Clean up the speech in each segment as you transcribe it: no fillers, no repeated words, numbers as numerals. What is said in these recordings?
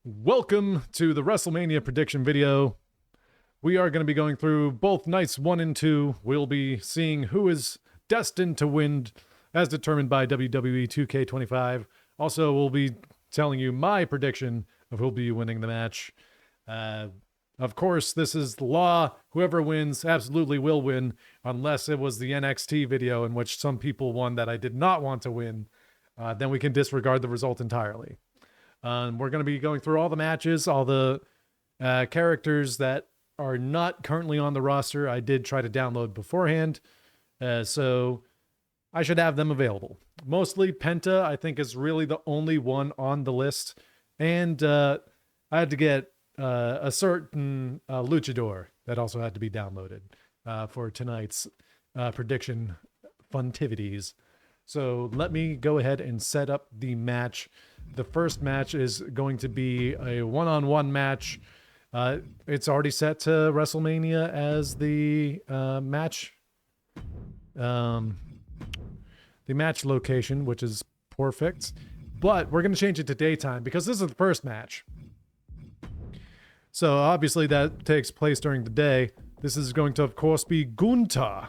Welcome to the Wrestlemania prediction video. We are going to be going through both nights 1 and 2. We'll be seeing who is destined to win as determined by WWE2k25. Also, we'll be telling you my prediction of who'll be winning the match. Of course, this is the law. Whoever wins absolutely will win, unless it was the NXT video in which some people won that I did not want to win. Then we can disregard the result entirely. We're going to be going through all the matches, all the characters that are not currently on the roster. I did try to download beforehand, so I should have them available. Mostly Penta, I think, is really the only one on the list. And I had to get a certain luchador that also had to be downloaded for tonight's prediction funtivities. So let me go ahead and set up the match. The first match is going to be a one-on-one match. It's already set to WrestleMania as the match location, which is perfect. But we're going to change it to daytime because this is the first match. So obviously that takes place during the day. This is going to, of course, be Gunther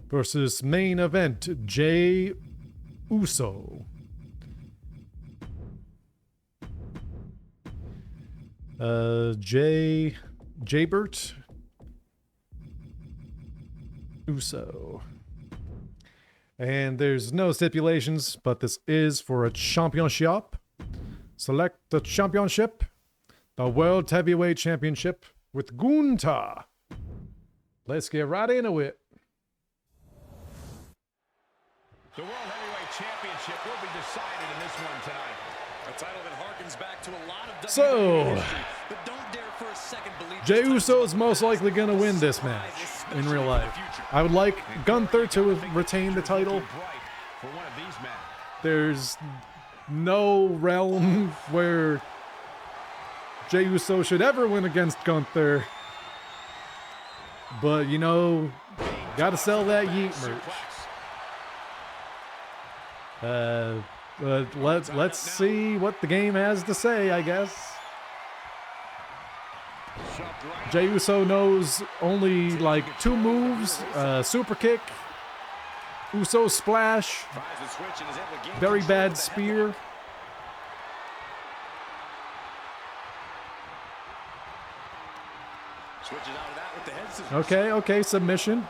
versus main event Jey Uso. Jaybert Uso. And there's no stipulations, but this is for a championship. Select the championship, the World Heavyweight Championship with Gunther. Let's get right into it. The World Heavyweight Championship will be decided in this one tonight. A title that harkens back to a lot of WWE history, but don't dare for a second believe Jey Uso is most likely going to win this match in real life. I would like Gunther to retain the title. There's no realm where Jey Uso should ever win against Gunther. But, you know, got to sell that Yeet merch. But let's see what the game has to say, I guess. Jey Uso knows only like 2 moves, super kick, Uso splash, very bad spear. Okay, submission.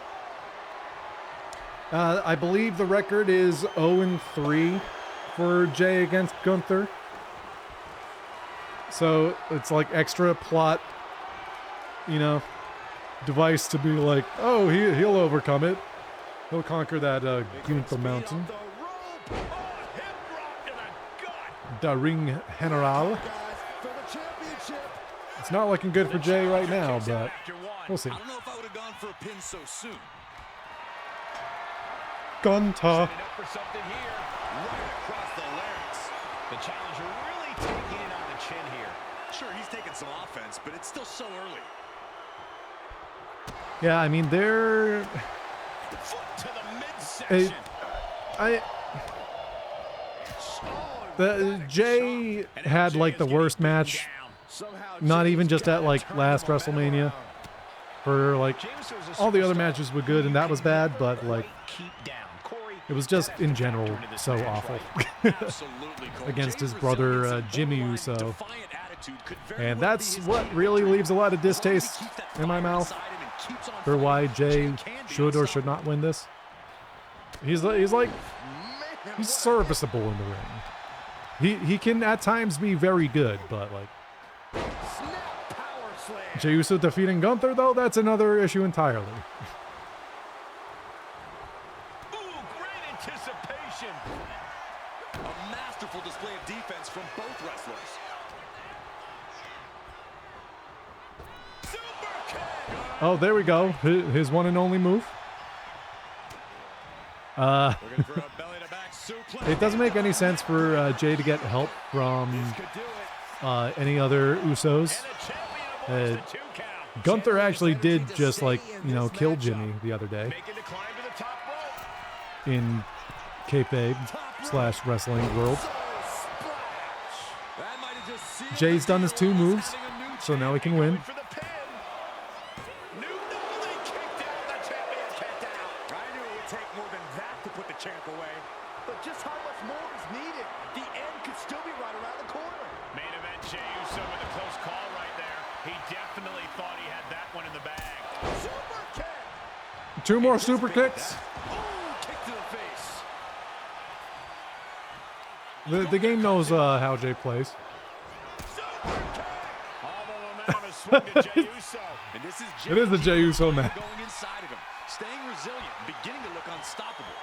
I believe the record is 0-3 for Jey against Gunther. So it's like extra plot, you know, device to be like, oh, he'll overcome it. He'll conquer that Gunther mountain. The Ring General. It's not looking good for Jey right now, but we'll see. I don't know if I would have gone for a pin so soon. Gunther. The challenger really taking it on the chin here. Sure, he's taking some offense, but it's still so early. Yeah, I mean, they're... Foot to the midsection. Jey had, like, the worst match, not even just at, like, last WrestleMania. For, like, all the other matches were good and that was bad, but, like, it was just, in general, so awful. Against his brother, Jimmy Uso. And that's what really leaves a lot of distaste in my mouth for why Jey should or should not win this. He's serviceable in the ring. He can at times be very good, but, like, Jey Uso defeating Gunther, though, that's another issue entirely. A masterful display of defense from both wrestlers. Oh, there we go. His one and only move. It doesn't make any sense for Jey to get help from any other Usos. Gunther actually did just, like, you know, kill Jimmy the other day in kayfabe / wrestling world. Jay's done his 2 moves, so now he can win. Just how much more is needed? The end could still be right around the corner. Main event, Jey Uso with a close call right there. He definitely thought he had that one in the bag. Super kick. 2 more super kicks. Oh, kick to the face. The game knows how Jay plays. Super kick. All the momentum is swung to Jey Uso. And this is It is the Jey Uso match. Going inside of him, staying resilient, beginning to look unstoppable.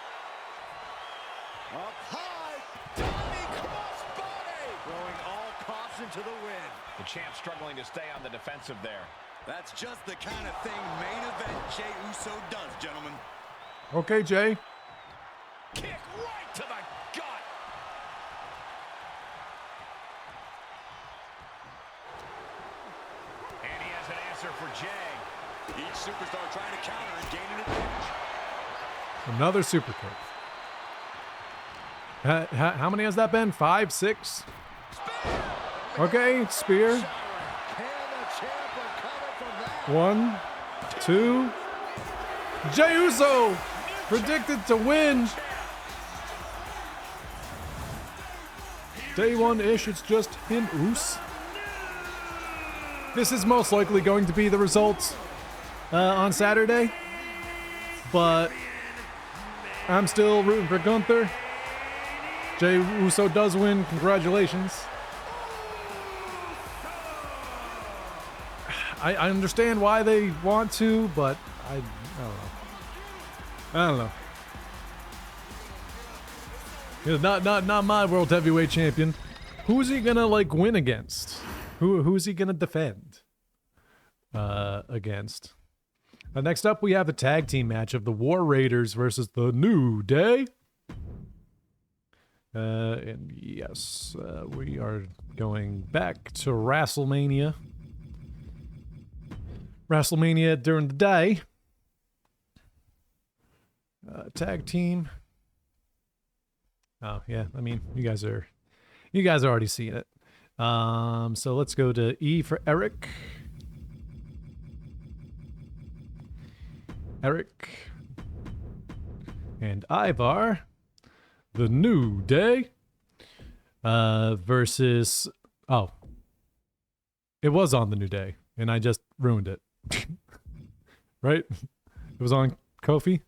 Up high, diving crossbody, throwing all caution to the wind. The champ struggling to stay on the defensive there. That's just the kind of thing main event Jey Uso does, gentlemen. Okay, Jay. Kick right to the gut. And he has an answer for Jey. Each superstar trying to counter and gain an advantage. Another super kick. How many has that been? 5, 6? Okay, spear. 1, 2. Jey Uso predicted to win. Day 1-ish, it's just him, Oos. This is most likely going to be the results on Saturday, but I'm still rooting for Gunther. Jey Uso does win. Congratulations. I understand why they want to, but I don't know. I don't know. Not my world heavyweight champion. Who's he gonna win against? Who's he gonna defend against? Next up, we have a tag team match of the War Raiders versus the New Day. And yes, we are going back to Wrestlemania. Wrestlemania during the day. Tag team. Oh yeah, I mean you guys are already seeing it. So let's go to E for Eric. Eric and Ivar. The New Day versus... Oh. It was on the New Day, and I just ruined it. Right? It was on Kofi?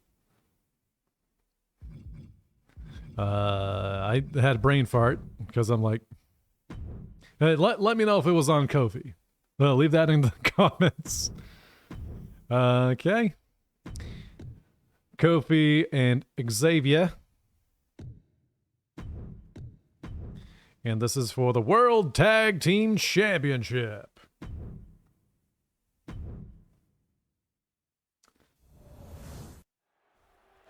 I had a brain fart, because I'm like... Hey, let me know if it was on Kofi. Leave that in the comments. Okay. Kofi and Xavier. And this is for the World Tag Team Championship.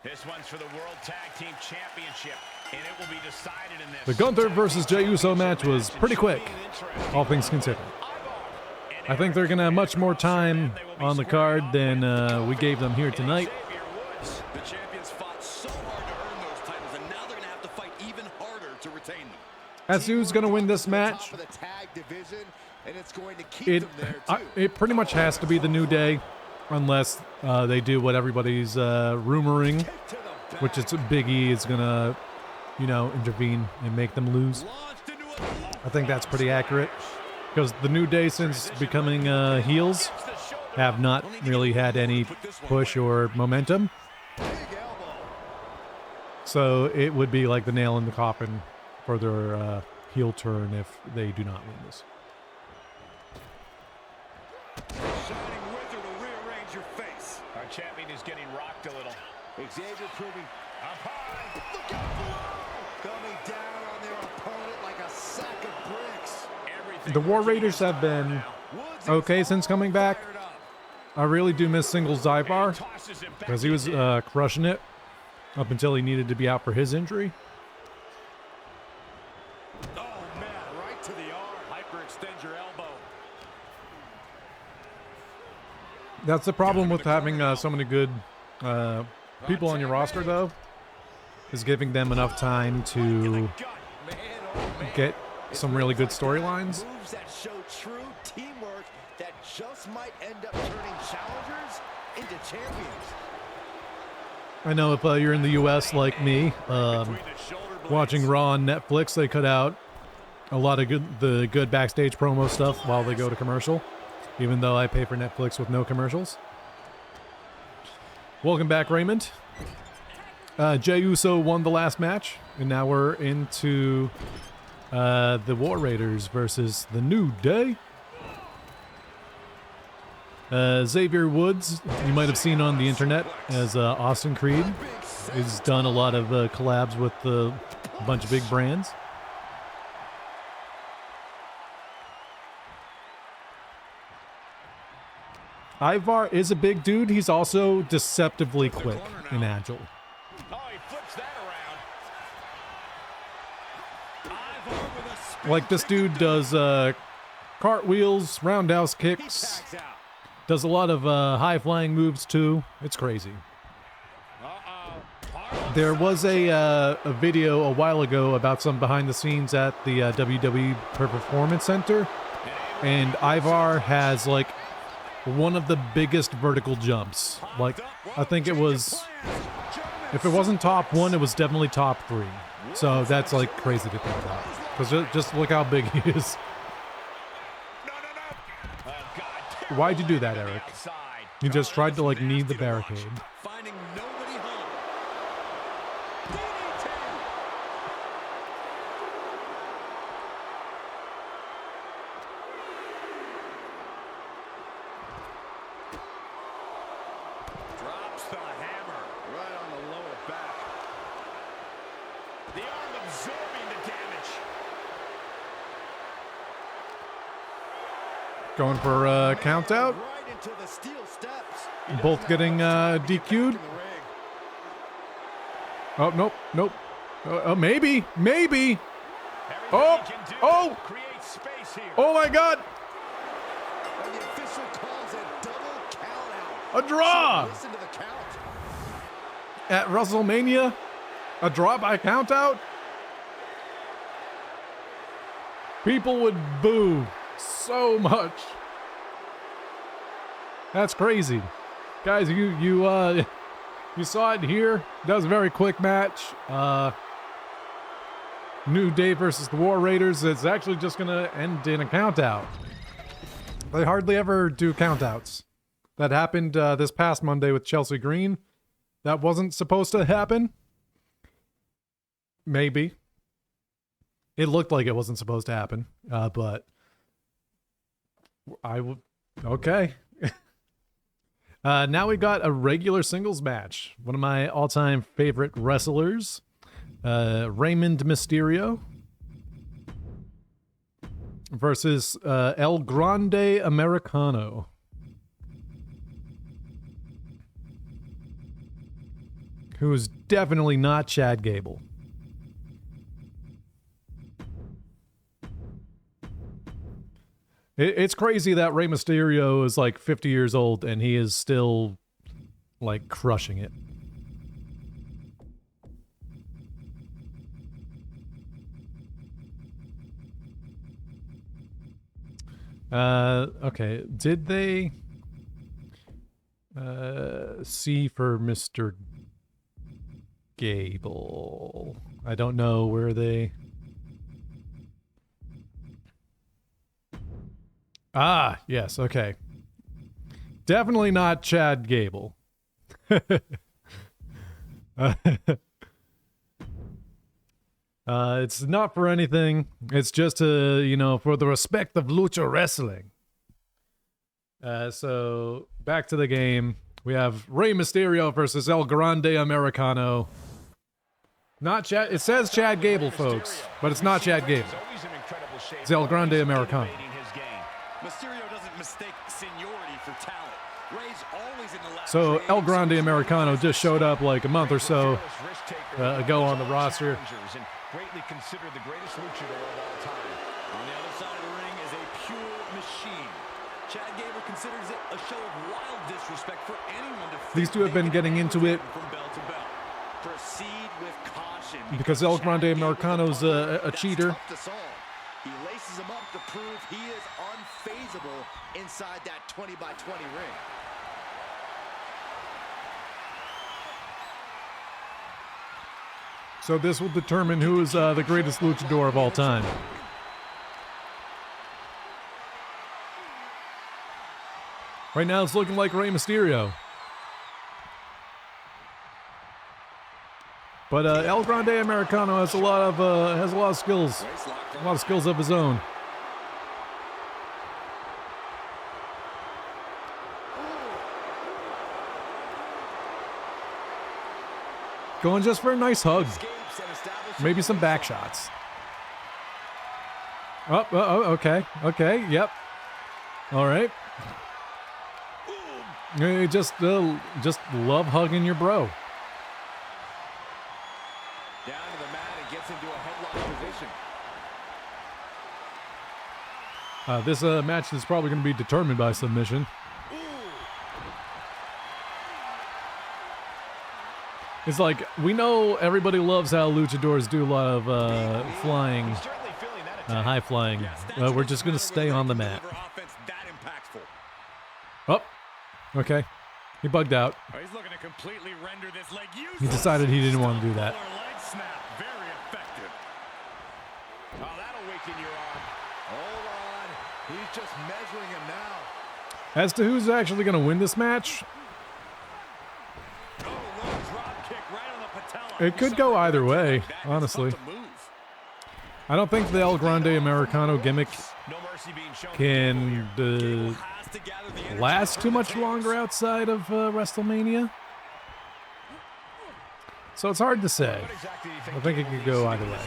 This one's for the World Tag Team Championship, and it will be decided in this. The Gunther versus Jey Uso match was pretty quick, all things considered. I think they're going to have much more time on the card than we gave them here tonight. The champions fought so hard to earn those titles, and now they're going to have to fight even harder to retain them. As who's going to win this match? It pretty much has to be the New Day, unless they do what everybody's rumoring, which is Big E is going to, intervene and make them lose. I think that's pretty accurate, because the New Day, since becoming heels, have not really had any push or momentum. So it would be like the nail in the coffin for their heel turn if they do not win this. Shining wizard will rearrange your face. Our champion is getting rocked a little. Xavier proving up high. Look out below. Coming down on their opponent like a sack of bricks. The War Raiders have been okay since coming back. I really do miss Singles Ivar, because he was crushing it up until he needed to be out for his injury. Oh man, right to the arm. Hyperextend your elbow. That's the problem with having so many good people on your roster, though, is giving them enough time to get some really good storylines. Moves that show true teamwork that just might end up turning challengers into champions. I know if you're in the U.S. like me, watching Raw on Netflix, they cut out a lot of the good backstage promo stuff while they go to commercial, even though I pay for Netflix with no commercials. Welcome back, Raymond. Jey Uso won the last match, and now we're into the War Raiders versus the New Day. Xavier Woods, you might have seen on the internet as Austin Creed. He's done a lot of collabs with a bunch of big brands. Ivar is a big dude. He's also deceptively quick and agile. Oh, he flips that around. Ivar with a spin. Like, this dude does cartwheels, roundhouse kicks, does a lot of high-flying moves too. It's crazy. There was a video a while ago about some behind the scenes at the WWE Performance Center, and Ivar has like one of the biggest vertical jumps. Like, I think it was, if it wasn't top 1, it was definitely top 3. So that's like crazy to think about, because just look how big he is. Why'd you do that, Eric? You just tried to like knee the barricade. Finding nobody home. Drops the hammer right on the lower back. The arm absorbing the damage. Going for a count out. Right into the steel steps. Both getting DQ'd. Oh, nope, nope. Maybe. Oh, oh my God. And the official calls a double count out. A draw. So listen to the count. At WrestleMania, a draw by count out. People would boo so much. That's crazy. Guys, you saw it here. That was a very quick match. New Day versus the War Raiders. It's actually just gonna end in a count out. They hardly ever do count outs. That happened this past Monday with Chelsea Green. That wasn't supposed to happen. Maybe. It looked like it wasn't supposed to happen, but I would. Okay. Now we got a regular singles match. One of my all-time favorite wrestlers, Raymond Mysterio, versus El Grande Americano. Who is definitely not Chad Gable. It's crazy that Rey Mysterio is like 50 years old and he is still like crushing it. Okay. Did they see for Mr. Gable? I don't know where they... Ah, yes, okay. Definitely not Chad Gable. It's not for anything. It's just for the respect of lucha wrestling. So back to the game. We have Rey Mysterio versus El Grande Americano. Not Chad. It says Chad Gable, folks, but it's not Chad Gable. It's El Grande Americano. Mysterio doesn't mistake seniority for talent. Rey's always in the last. So El Grande Americano just showed up like a month or so ago on the roster. And greatly considered the greatest luchador of all time. On the other side of the ring is a pure machine. Chad Gable considers it a show of wild disrespect for anyone to. These two have been getting into it from bell to bell. Proceed with caution because El Grande Americano's a cheater. He him up to prove he is unfazable inside that 20-by-20 ring. So this will determine who is the greatest luchador of all time. Right now it's looking like Rey Mysterio. But El Grande Americano has a lot of skills. A lot of skills of his own. Going just for a nice hug. Maybe some back shots. Oh, okay. Okay, yep. All right. You just love hugging your bro. Down to the mat and gets into a headlock position. This match is probably going to be determined by submission. It's like, we know everybody loves how luchadors do a lot of flying, high flying. We're just going to stay on the mat. Oh, okay. He bugged out. He's looking to completely render this leg useless. He decided he didn't want to do that. Leg snap, very effective. Oh, that'll weaken your arm. Hold on. He's just measuring him now. As to who's actually going to win this match, it could go either way, honestly. I don't think the El Grande Americano gimmick can last too much longer outside of WrestleMania. So it's hard to say. I think it could go either way.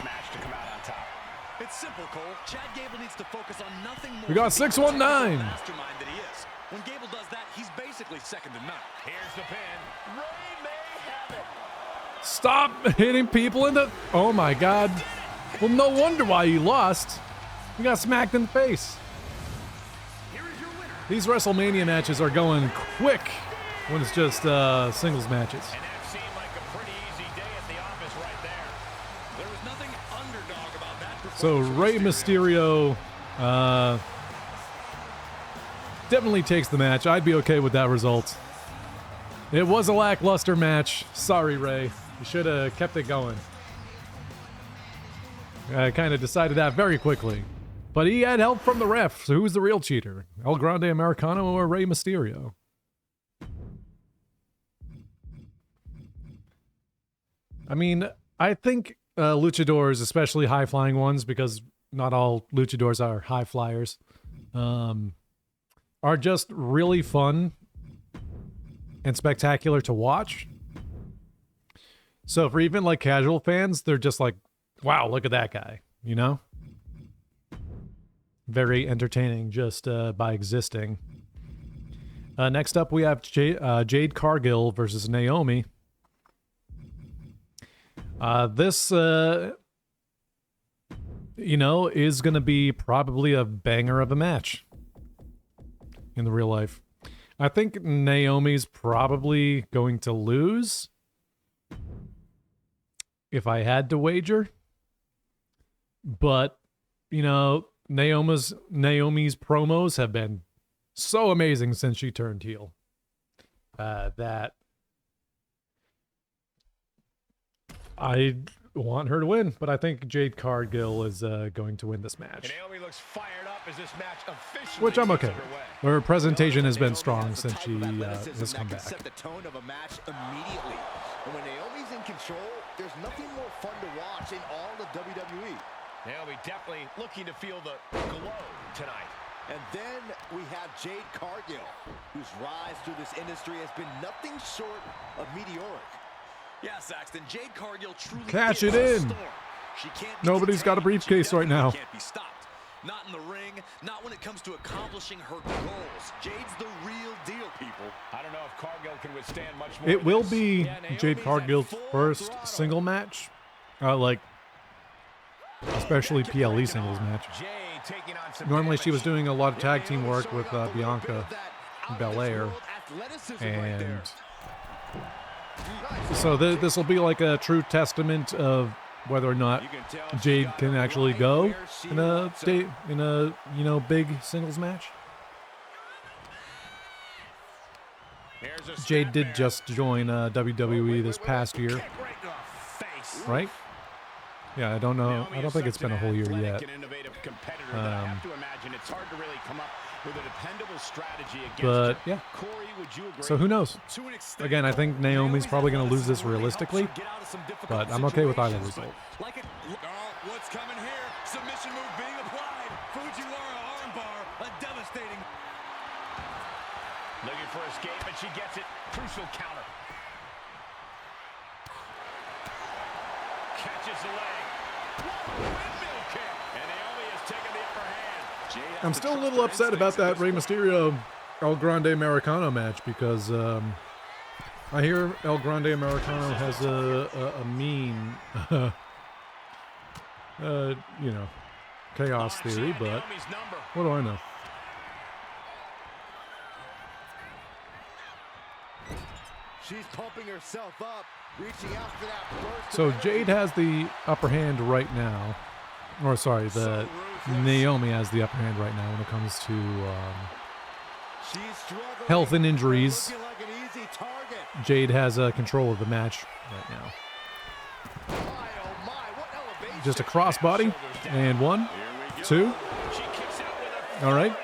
It's simple, Cole. Chad Gable needs to focus on nothing more. We got 619. Mastermind that he is. When Gable does that, he's basically second to none. Here's the pin. Ray may have it. Stop hitting people in the... Oh my God. Well, no wonder why he lost. He got smacked in the face. These WrestleMania matches are going quick when it's just singles matches. And that seemed like a pretty easy day at the office right there. There was nothing underdog about that. So Rey Mysterio definitely takes the match. I'd be okay with that result. It was a lackluster match. Sorry, Rey. You should have kept it going. I kind of decided that very quickly. But he had help from the ref. So who's the real cheater? El Grande Americano or Rey Mysterio? I mean, I think luchadors, especially high-flying ones, because not all luchadors are high flyers, are just really fun and spectacular to watch. So for even like casual fans, they're just like, wow, look at that guy, you know? Very entertaining just by existing. Next up, we have Jade Cargill versus Naomi. This, you know, is going to be probably a banger of a match in the real life. I think Naomi's probably going to lose if I had to wager. But, you know, Naomi's promos have been so amazing since she turned heel. That I want her to win, but I think Jade Cargill is going to win this match. Naomi looks fired up as this match officially, which I'm okay with. Her presentation has been strong since she has come back. Set the tone of a match immediately. And when Naomi's in control, there's nothing more fun to watch in all of WWE. Naomi definitely looking to feel the glow tonight. And then we have Jade Cargill, whose rise through this industry has been nothing short of meteoric. Yeah, Saxton, Jade Cargill truly cash it in. She can't Nobody's got a briefcase right now. Can't be stopped. Not in the ring, not when it comes to accomplishing her goals. Jade's the real deal, people. I don't know if Cargill can withstand much more. It will be Jade Cargill's first single match, like especially PLE singles match. Normally she was doing a lot of tag team work with Bianca Belair, and so this will be like a true testament of whether or not Jade can actually go in a big singles match. Jade did just join WWE this past year, right? Yeah, I don't know. I don't think it's been a whole year yet. But yeah, so who knows? Again, I think Naomi's probably going to lose this realistically, but I'm okay with either result. What's coming here? Submission move being applied. Fujiwara armbar, a devastating. Looking for escape, and she gets it. Crucial counter. Catches the leg. Windmill kick. And Naomi has taken the upper hand. I'm still a little upset about that Rey Mysterio El Grande Americano match because I hear El Grande Americano has a mean, chaos theory, but what do I know? She's pumping herself up, reaching out for that burst. So Jade has the upper hand right now. Or sorry, Naomi has the upper hand right now when it comes to health and injuries. Jade has control of the match right now. Just a crossbody, and 1, 2. All right.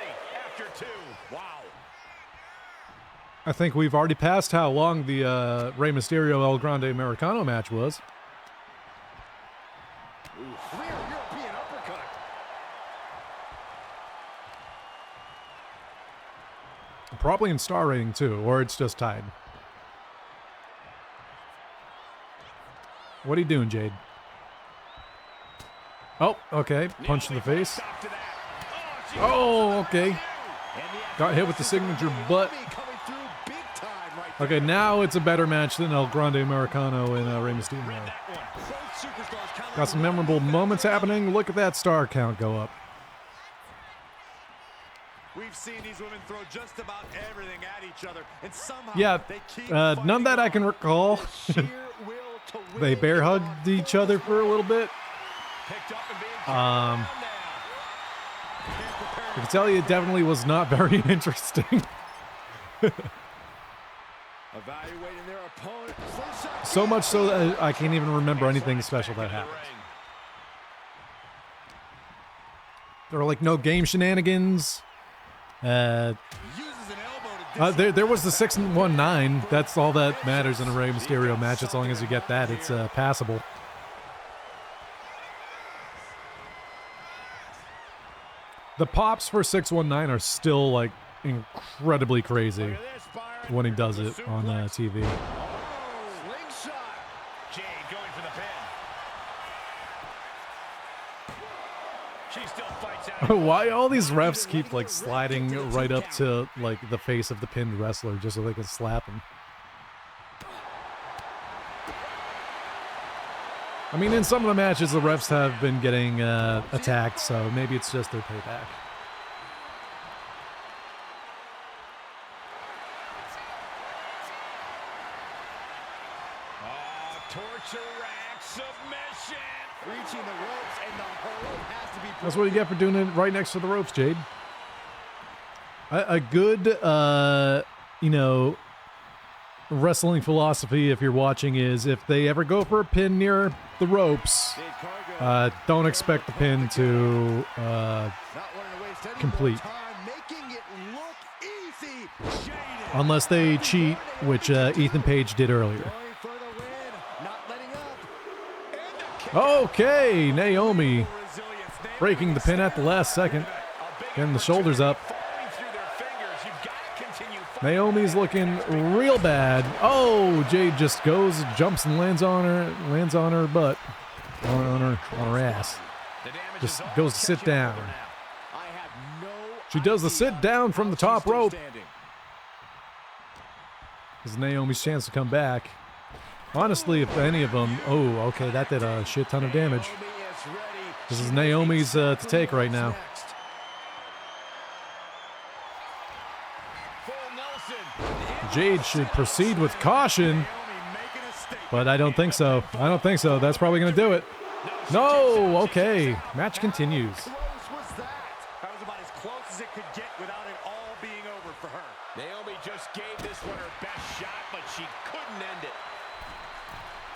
I think we've already passed how long the Rey Mysterio El Grande Americano match was. Probably in star rating too, or it's just tied. What are you doing, Jade? Oh, okay. Punch in the face. Oh, okay. Got hit with the signature butt. Okay, now it's a better match than El Grande Americano and Rey Mysterio. Got some memorable moments happening. Look at that star count go up. We've seen these women throw just about everything at each other, and somehow none that I can recall. They bear hugged each other for a little bit. I can tell you it definitely was not very interesting. So much so that I can't even remember anything special that happened. There were like no game shenanigans. There was the 619. That's all that matters in a Rey Mysterio match. As long as you get that, it's passable. The pops for 619 are still like incredibly crazy when he does it on TV. Why all these refs keep like sliding right up to like the face of the pinned wrestler just so they can slap him? I mean, in some of the matches, the refs have been getting attacked, so maybe it's just their payback. Torture rack submission. Reaching the ropes, and the hold has to be. That's what you get for doing it right next to the ropes, Jade. A good, wrestling philosophy, if you're watching, is if they ever go for a pin near the ropes, don't expect the pin to complete. Unless they cheat, which Ethan Page did earlier. Okay, Naomi breaking the pin at the last second. Getting the shoulders up. Naomi's looking real bad. Oh, Jade just goes, jumps, and lands on her butt, on her ass. Just goes to sit down. She does the sit down from the top rope. This is Naomi's chance to come back. Honestly, if any of them, oh, okay, that did a shit ton of damage. This is Naomi's to take right now. Jade should proceed with caution, but I don't think so. That's probably going to do it. No, okay. Match continues. Close was that? That was about as close as it could get without it all being over for her. Naomi just gave this one her best shot, but she couldn't end it.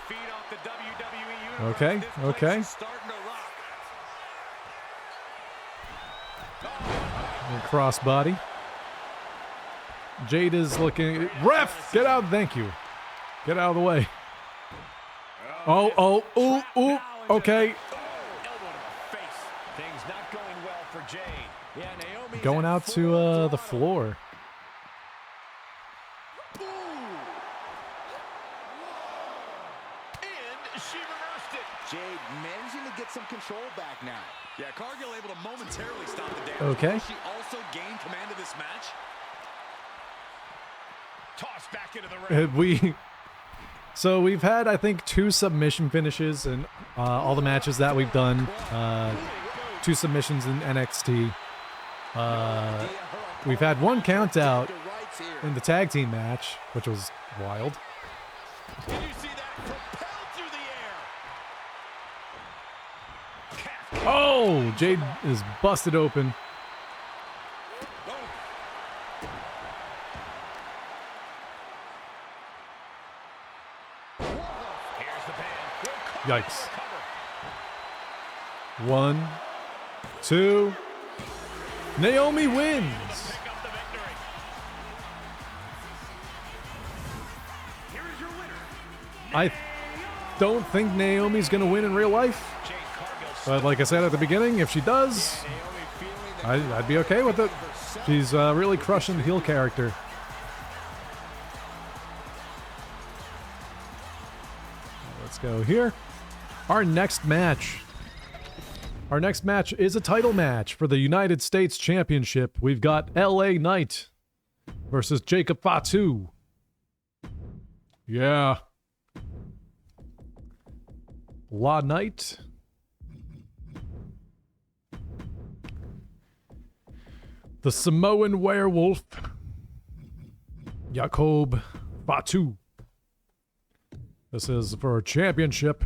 Feed off the WWE universe. Okay, This place okay. is starting to rock. Crossbody. Jade is looking. Ref, get out. Thank you. Get out of the way. Oh, ooh. Okay. Elbow to the face. Things not going well for Jade. Yeah, Naomi Going out to the floor. And she reversed it. Jade managing to get some control back now. Yeah, Cargill able to momentarily stop the damage. Okay. She also gained command of this match. Tossed back into the ring. So we've had, I think, 2 submission finishes in all the matches that we've done. 2 submissions in NXT. We've had 1 count out in the tag team match, which was wild. Did you see that? Propelled through the air. Oh, Jade is busted open. Yikes. 1, 2. Naomi wins. I don't think Naomi's going to win in real life. But like I said at the beginning, if she does, I'd be okay with it. She's really crushing the heel character. Let's go here. Our next match is a title match for the United States Championship. We've got LA Knight versus Jacob Fatu. Yeah. La Knight. The Samoan werewolf. Jacob Fatu. This is for a championship.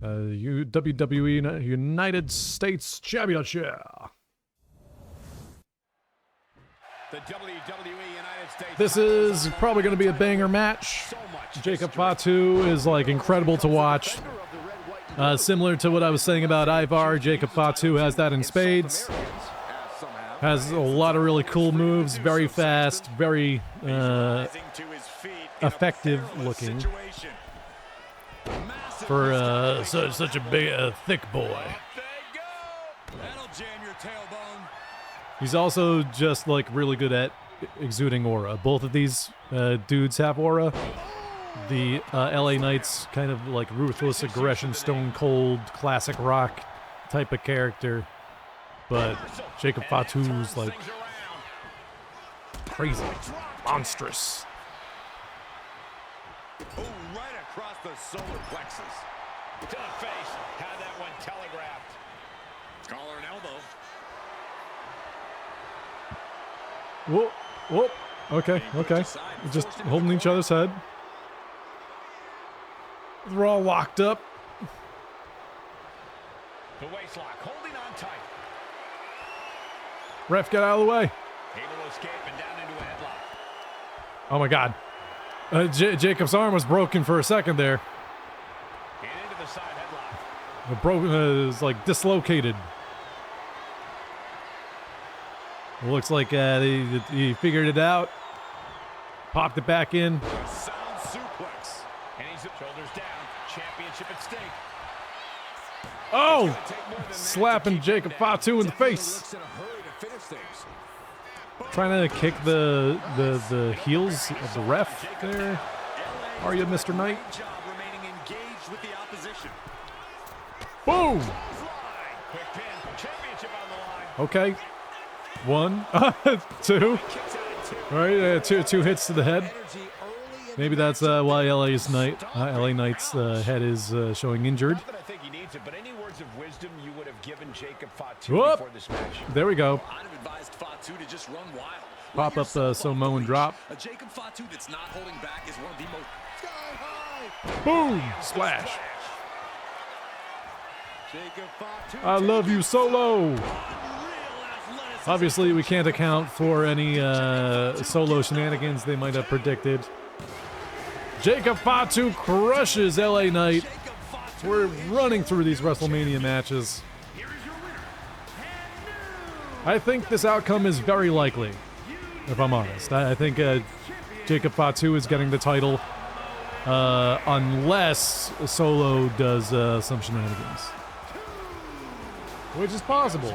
WWE United States Championship. The WWE United States. This is probably going to be a banger match. Jacob Fatu is like incredible to watch. Similar to what I was saying about Ivar, Jacob Fatu has that in spades. Has a lot of really cool moves, very fast, very effective looking for such a big, thick boy. He's also just like really good at exuding aura. Both of these dudes have aura. The LA Knight's kind of like ruthless aggression, stone cold, classic rock type of character. But Jacob Fatu's like crazy, monstrous. Oh, right across the solar plexus. To the face. Had that one telegraphed. Collar and elbow. Whoop, whoop. Okay. Just holding each other's head. They're all locked up. The waist lock, holding on tight. Ref, get out of the way. Able to escape and down into a headlock. Oh my God. Jacob's arm was broken for a second there. And into the side headlock. It broke, is like dislocated. It looks like he figured it out. Popped it back in. Sound suplex. And he's shoulders down. Championship at stake. Oh! Slapping Jacob Fatu in the face. Trying to kick the heels of the ref there. Are you, Mr. Knight? Boom! Okay. 1, 2. All right, two hits to the head. Maybe that's why LA Knight's head is showing injured. Whoop! There we go. Pop up the Samoan drop. Boom! Splash. I love you, Solo. Obviously, we can't account for any Solo shenanigans they might have predicted. Jacob Fatu crushes LA Knight. We're running through these WrestleMania matches. I think this outcome is very likely, if I'm honest. I think Jacob Fatu is getting the title unless Solo does some shenanigans. Which is possible.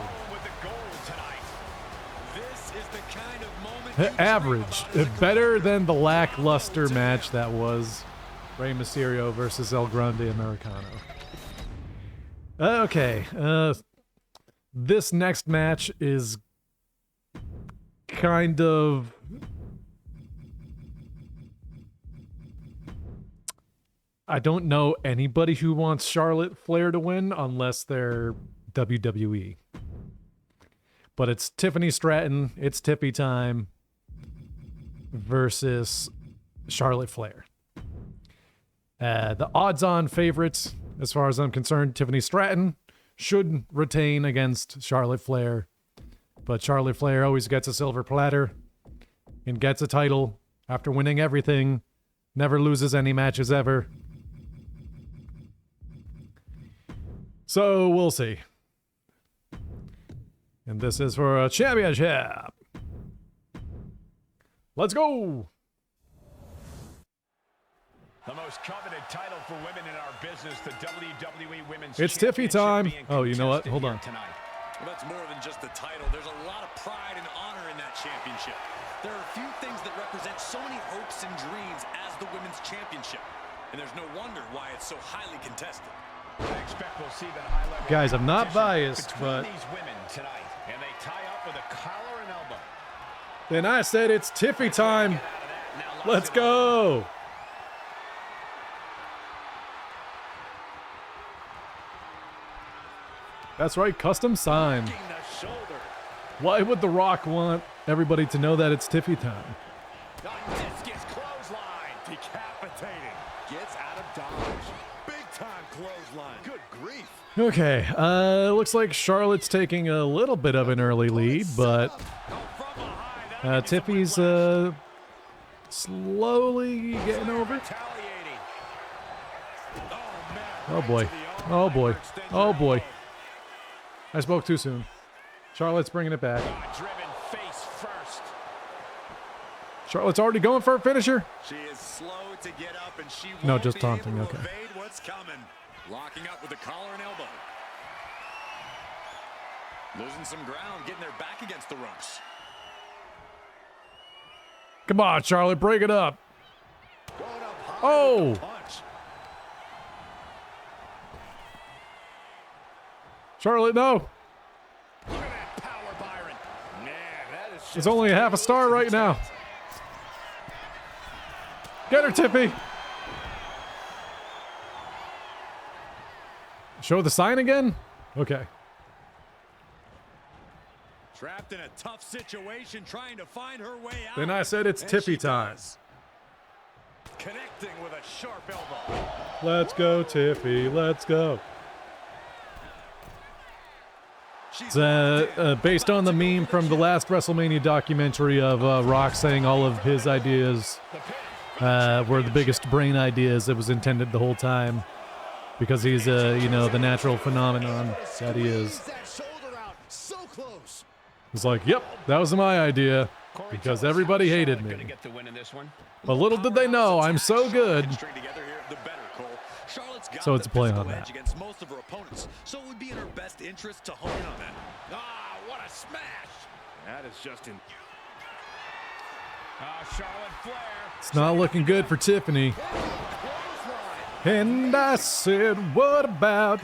Average. Better than the lackluster match that was Rey Mysterio versus El Grande Americano. Okay. This next match is kind of... I don't know anybody who wants Charlotte Flair to win unless they're WWE. But it's Tiffany Stratton, it's Tiffy time versus Charlotte Flair. The odds-on favorites, as far as I'm concerned, Tiffany Stratton should retain against Charlotte Flair. But Charlotte Flair always gets a silver platter and gets a title after winning everything. Never loses any matches ever. So we'll see. And this is for a championship. Let's go. The most coveted title for women in our business, the WWE Women's It's Tiffy time. Oh, you know what? Hold on. Tonight. Well, that's more than just the title. There's a lot of pride and honor in that championship. There are few things that represent so many hopes and dreams as the Women's Championship. And there's no wonder why it's so highly contested. I expect we'll see that high level. Guys, I'm not biased, but these women tonight, and they tie up with a collar and elbow. Then I said it's Tiffy time. Let's go. That's right, custom sign. Why would The Rock want everybody to know that it's Tiffy time? Discus clothesline, decapitating. Gets out of dodge. Big time clothesline. Good grief. Okay, looks like Charlotte's taking a little bit of an early lead, but Tiffy's slowly getting over. Oh boy. Oh boy. Oh boy. I spoke too soon. Charlotte's bringing it back. Charlotte's already going for a finisher. She is slow to get up, and she No, won't just be able taunting, to okay. evade what's coming. Locking up with a collar and elbow. Losing some ground, getting their back against the ropes. Come on, Charlotte, break it up. Going up high Oh! with the punch. Charlotte, no. Look at that power, Byron. Man, that is It's only a half a star right now. Get her, Tiffy. Show the sign again? Okay. trapped in a tough situation, trying to find her way out. Then I said it's And Tiffy she time. does. Connecting with a sharp elbow. Let's go, Tiffy. Let's go. It's based on the meme from the last WrestleMania documentary of Rock saying all of his ideas were the biggest brain ideas that was intended the whole time, because he's you know, the natural phenomenon that he is. He's like, yep, that was my idea because everybody hated me. But little did they know, I'm so good. So it's a play on that. Against most of her opponents, so it would be in her best interest to hone in on that. Ah, what a smash! That is just in. Charlotte Flair. It's not looking good for Tiffany. And I said, what about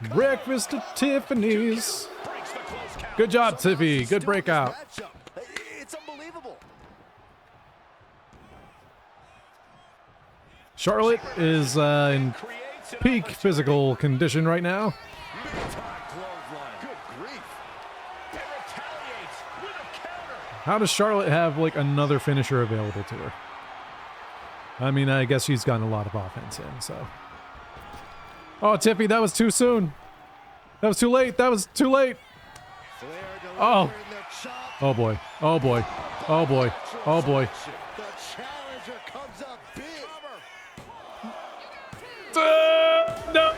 breakfast at Tiffany's? Good job, Tiffy. Good breakout. It's unbelievable. Charlotte is in peak physical condition right now. How does Charlotte have like another finisher available to her? I mean, I guess she's gotten a lot of offense in, so. Oh, Tiffy, that was too soon. That was too late. That was too late. Oh. Oh boy. Oh boy. Oh boy. Oh boy. The challenger comes up big. No.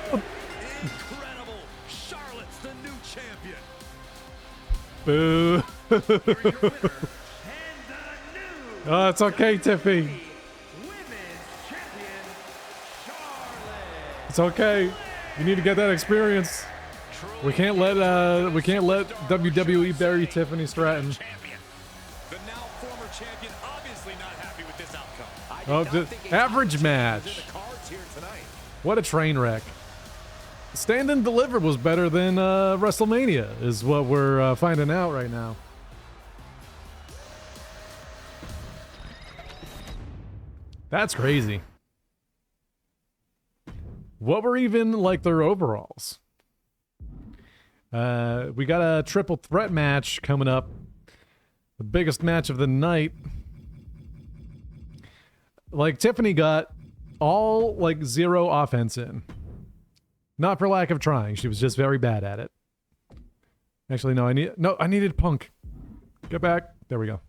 Incredible. Charlotte's the new champion. Boo. Oh, it's okay, Tiffy. It's okay. You need to get that experience. We can't let WWE bury Tiffany Stratton. The now former champion obviously not happy with this outcome. Oh, average match. What a train wreck. Stand and Deliver was better than WrestleMania, is what we're finding out right now. That's crazy. What were even like their overalls? We got a triple threat match coming up. The biggest match of the night. Like, Tiffany got all, like, 0 offense in. Not for lack of trying. She was just very bad at it. Actually, no, I needed Punk. Get back. There we go.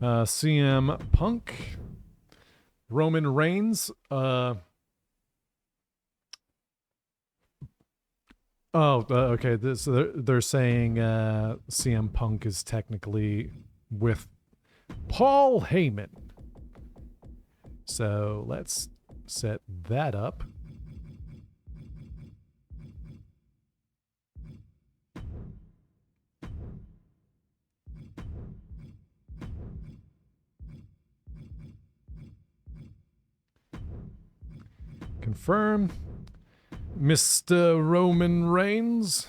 CM Punk. Roman Reigns. Okay. They're saying CM Punk is technically with Paul Heyman. So let's set that up. Confirm. Mr. Roman Reigns.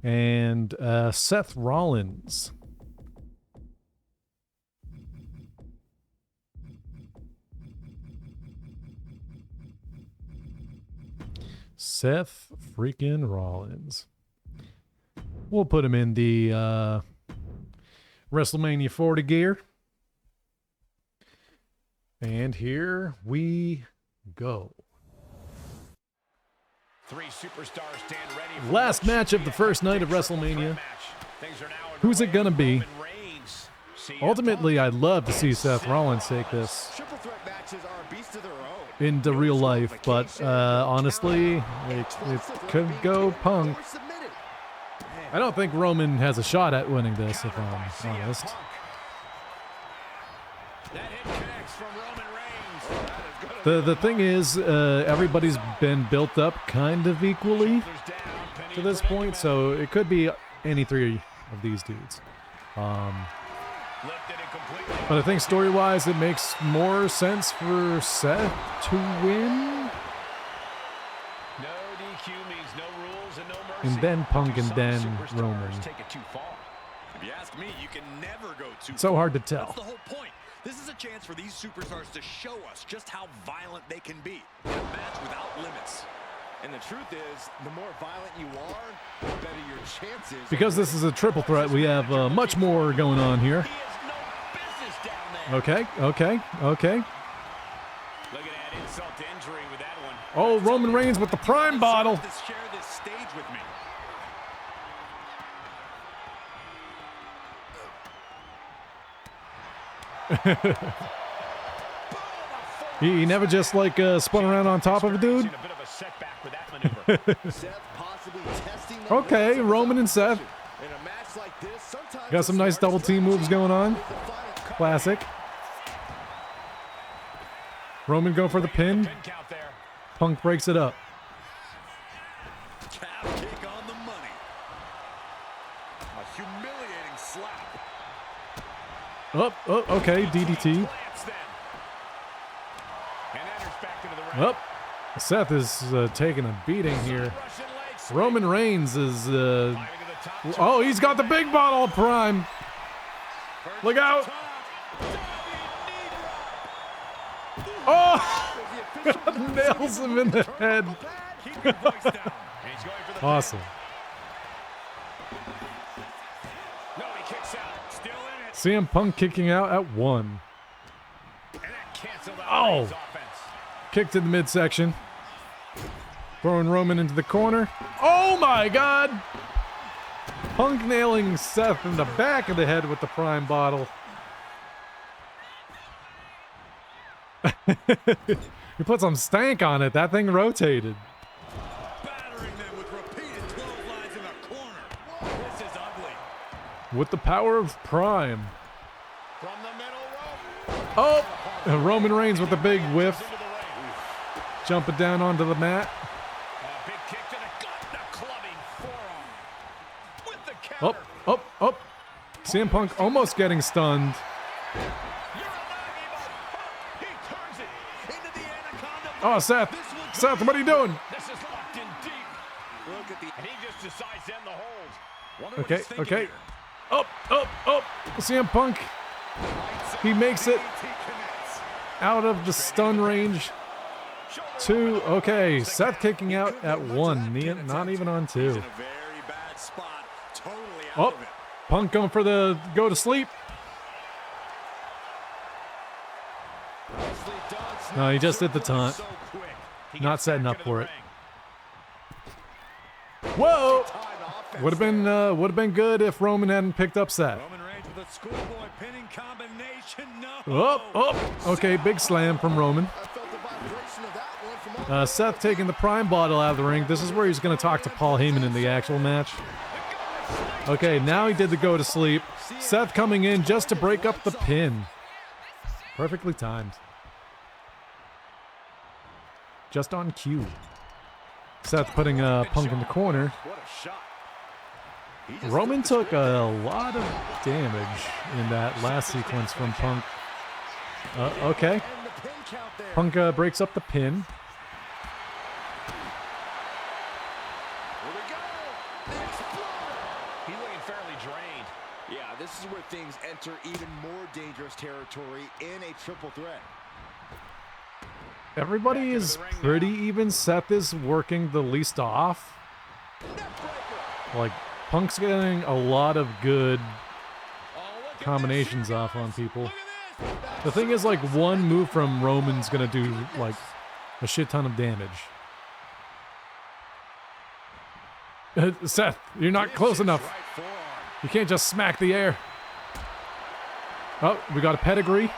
And Seth Rollins. Seth freaking Rollins. We'll put him in the WrestleMania 40 gear. And here we go. 3 superstars stand ready for last match of the first night of WrestleMania. Who's it gonna be? Ultimately, I'd love to see Seth Rollins take this into real life, but honestly, it could go Punk. I don't think Roman has a shot at winning this, if I'm honest. The thing is, everybody's been built up kind of equally to this point, so it could be any 3 of these dudes. But I think story-wise, it makes more sense for Seth to win. And then Punk and then Roman. It's so hard to tell. That's the whole point. This is a chance for these superstars to show us just how violent they can be in a match without limits. And the truth is, the more violent you are, the better your chances. Because this is a triple threat, we have much more going on here. Okay. Look at that insult to injury with that one. Oh, Roman Reigns with the prime bottle. Share this stage with me. He never just like spun around on top of a dude. Okay, Roman and Seth. Got some nice double team moves going on. Classic. Roman going for the pin. Punk breaks it up. Calf kick on the money. A humiliating slap. Oh, okay, DDT. Up. Seth is taking a beating here. Roman Reigns is... oh, he's got the big bottle of prime. Look out. Oh! Nails him in the head. Awesome. CM Punk kicking out at 1. Oh! Kick to the midsection. Throwing Roman into the corner. Oh my God! Punk nailing Seth in the back of the head with the Prime bottle. He put some stank on it. That thing rotated. Battering them with repeated clotheslines in the corner. This is ugly. With the power of Prime. From the middle rope. Oh! Roman Reigns with a big whiff. Into the ring. Jumping down onto the mat. A big kick to the gut. And a clubbing forearm. With the counter. Up. CM Punk almost getting stunned. Oh, Seth, what are you doing? This is locked in deep. Look at the, and he just decides to end the hold. Wonder what he's thinking Okay. here. Up. CM Punk. He makes it out of the stun range. 2. Okay, Seth kicking out at 1. Not even on 2. In a very bad spot. Totally out of it. Punk going for the go to sleep. No, he just did the taunt. Not setting up for it. Whoa! Would have been good if Roman hadn't picked up Seth. Roman Reigns with a schoolboy pinning combination. No. Up. Okay, big slam from Roman. Seth taking the Prime bottle out of the ring. This is where he's going to talk to Paul Heyman in the actual match. Okay, now he did the go to sleep. Seth coming in just to break up the pin. Perfectly timed. Just on cue. Seth putting Punk in the corner. What a shot. Roman took a lot of damage in that last sequence from Punk. Okay. Punk breaks up the pin. Here we go. He's looking fairly drained. Yeah, this is where things enter even more dangerous territory in a triple threat. Everybody is pretty even. Seth is working the least off. Like, Punk's getting a lot of good combinations off on people. The thing is, like, one move from Roman's gonna do, like, a shit ton of damage. Seth, you're not close enough. You can't just smack the air. Oh, we got a pedigree.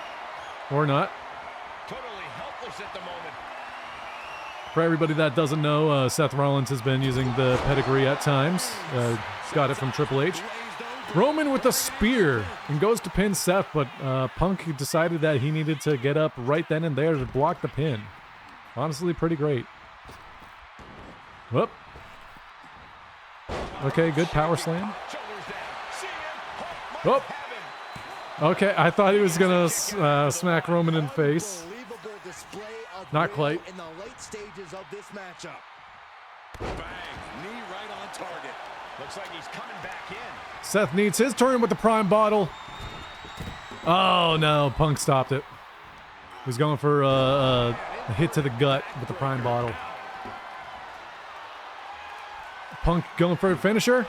Or not. At the moment. For everybody that doesn't know, Seth Rollins has been using the pedigree at times. Got it from Triple H. Roman with a spear and goes to pin Seth, but Punk decided that he needed to get up right then and there to block the pin. Honestly, pretty great. Whoop. Okay, good power slam. Whoop. Okay, I thought he was gonna smack Roman in the face. Not quite. In the late stages of this matchup. Bang, knee right on target. Looks like he's coming back in. Seth needs his turn with the Prime bottle. Oh no, Punk stopped it. He's going for a hit to the gut with the Prime bottle. Punk going for a finisher.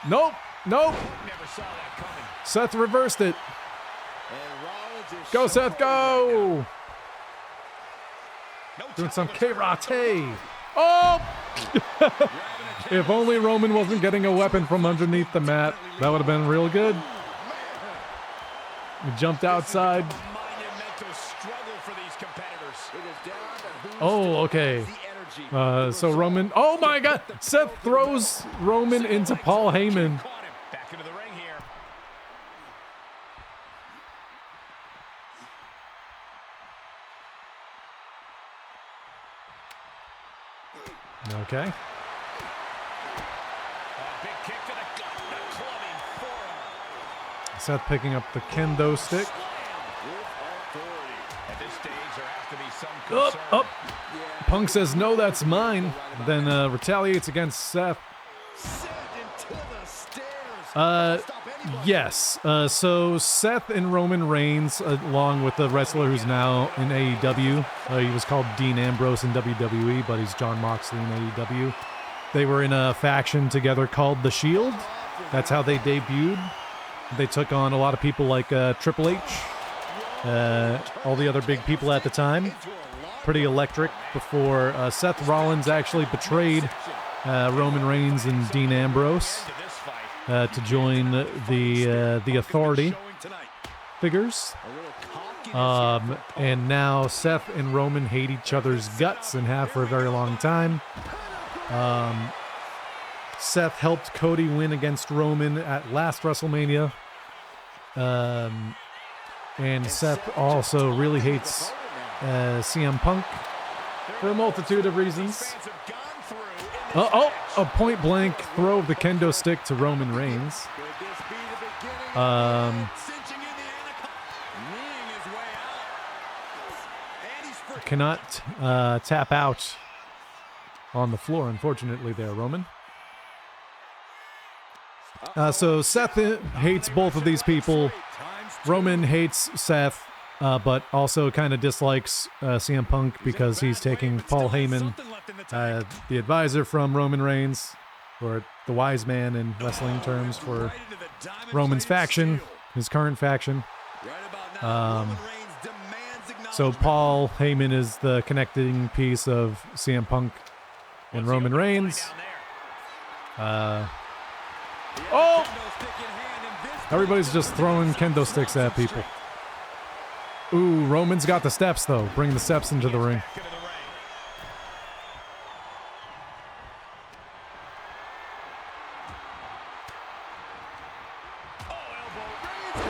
Nope. Never saw that coming. Seth reversed it. Go, Seth, go! Doing some karate. Oh! If only Roman wasn't getting a weapon from underneath the mat, that would have been real good. He jumped outside. Oh, okay. So Roman, oh my God! Seth throws Roman into Paul Heyman. Back into the ring here. Okay. Big kick to the gut, a clubbing forearm. Seth picking up the kendo stick. At this stage, there has to be some concern. Up. Punk says, no, that's mine. Then retaliates against Seth. Yes. So Seth and Roman Reigns, along with the wrestler who's now in AEW, he was called Dean Ambrose in WWE, but he's Jon Moxley in AEW. They were in a faction together called The Shield. That's how they debuted. They took on a lot of people like Triple H, all the other big people at the time. Pretty electric before Seth Rollins actually betrayed Roman Reigns and Dean Ambrose to join the Authority figures. And now Seth and Roman hate each other's guts and have for a very long time. Seth helped Cody win against Roman at last WrestleMania. And Seth also really hates CM Punk for a multitude of reasons. A point-blank throw of the kendo stick to Roman Reigns. Cannot tap out on the floor, unfortunately, there, Roman. So Seth hates both of these people. Roman hates Seth, but also kind of dislikes CM Punk because he's taking Paul Heyman, the advisor from Roman Reigns, or the wise man in wrestling terms for Roman's faction, his current faction. So Paul Heyman is the connecting piece of CM Punk and Roman Reigns. Everybody's just throwing kendo sticks at people. Ooh, Roman's got the steps, though. Bring the steps into the ring.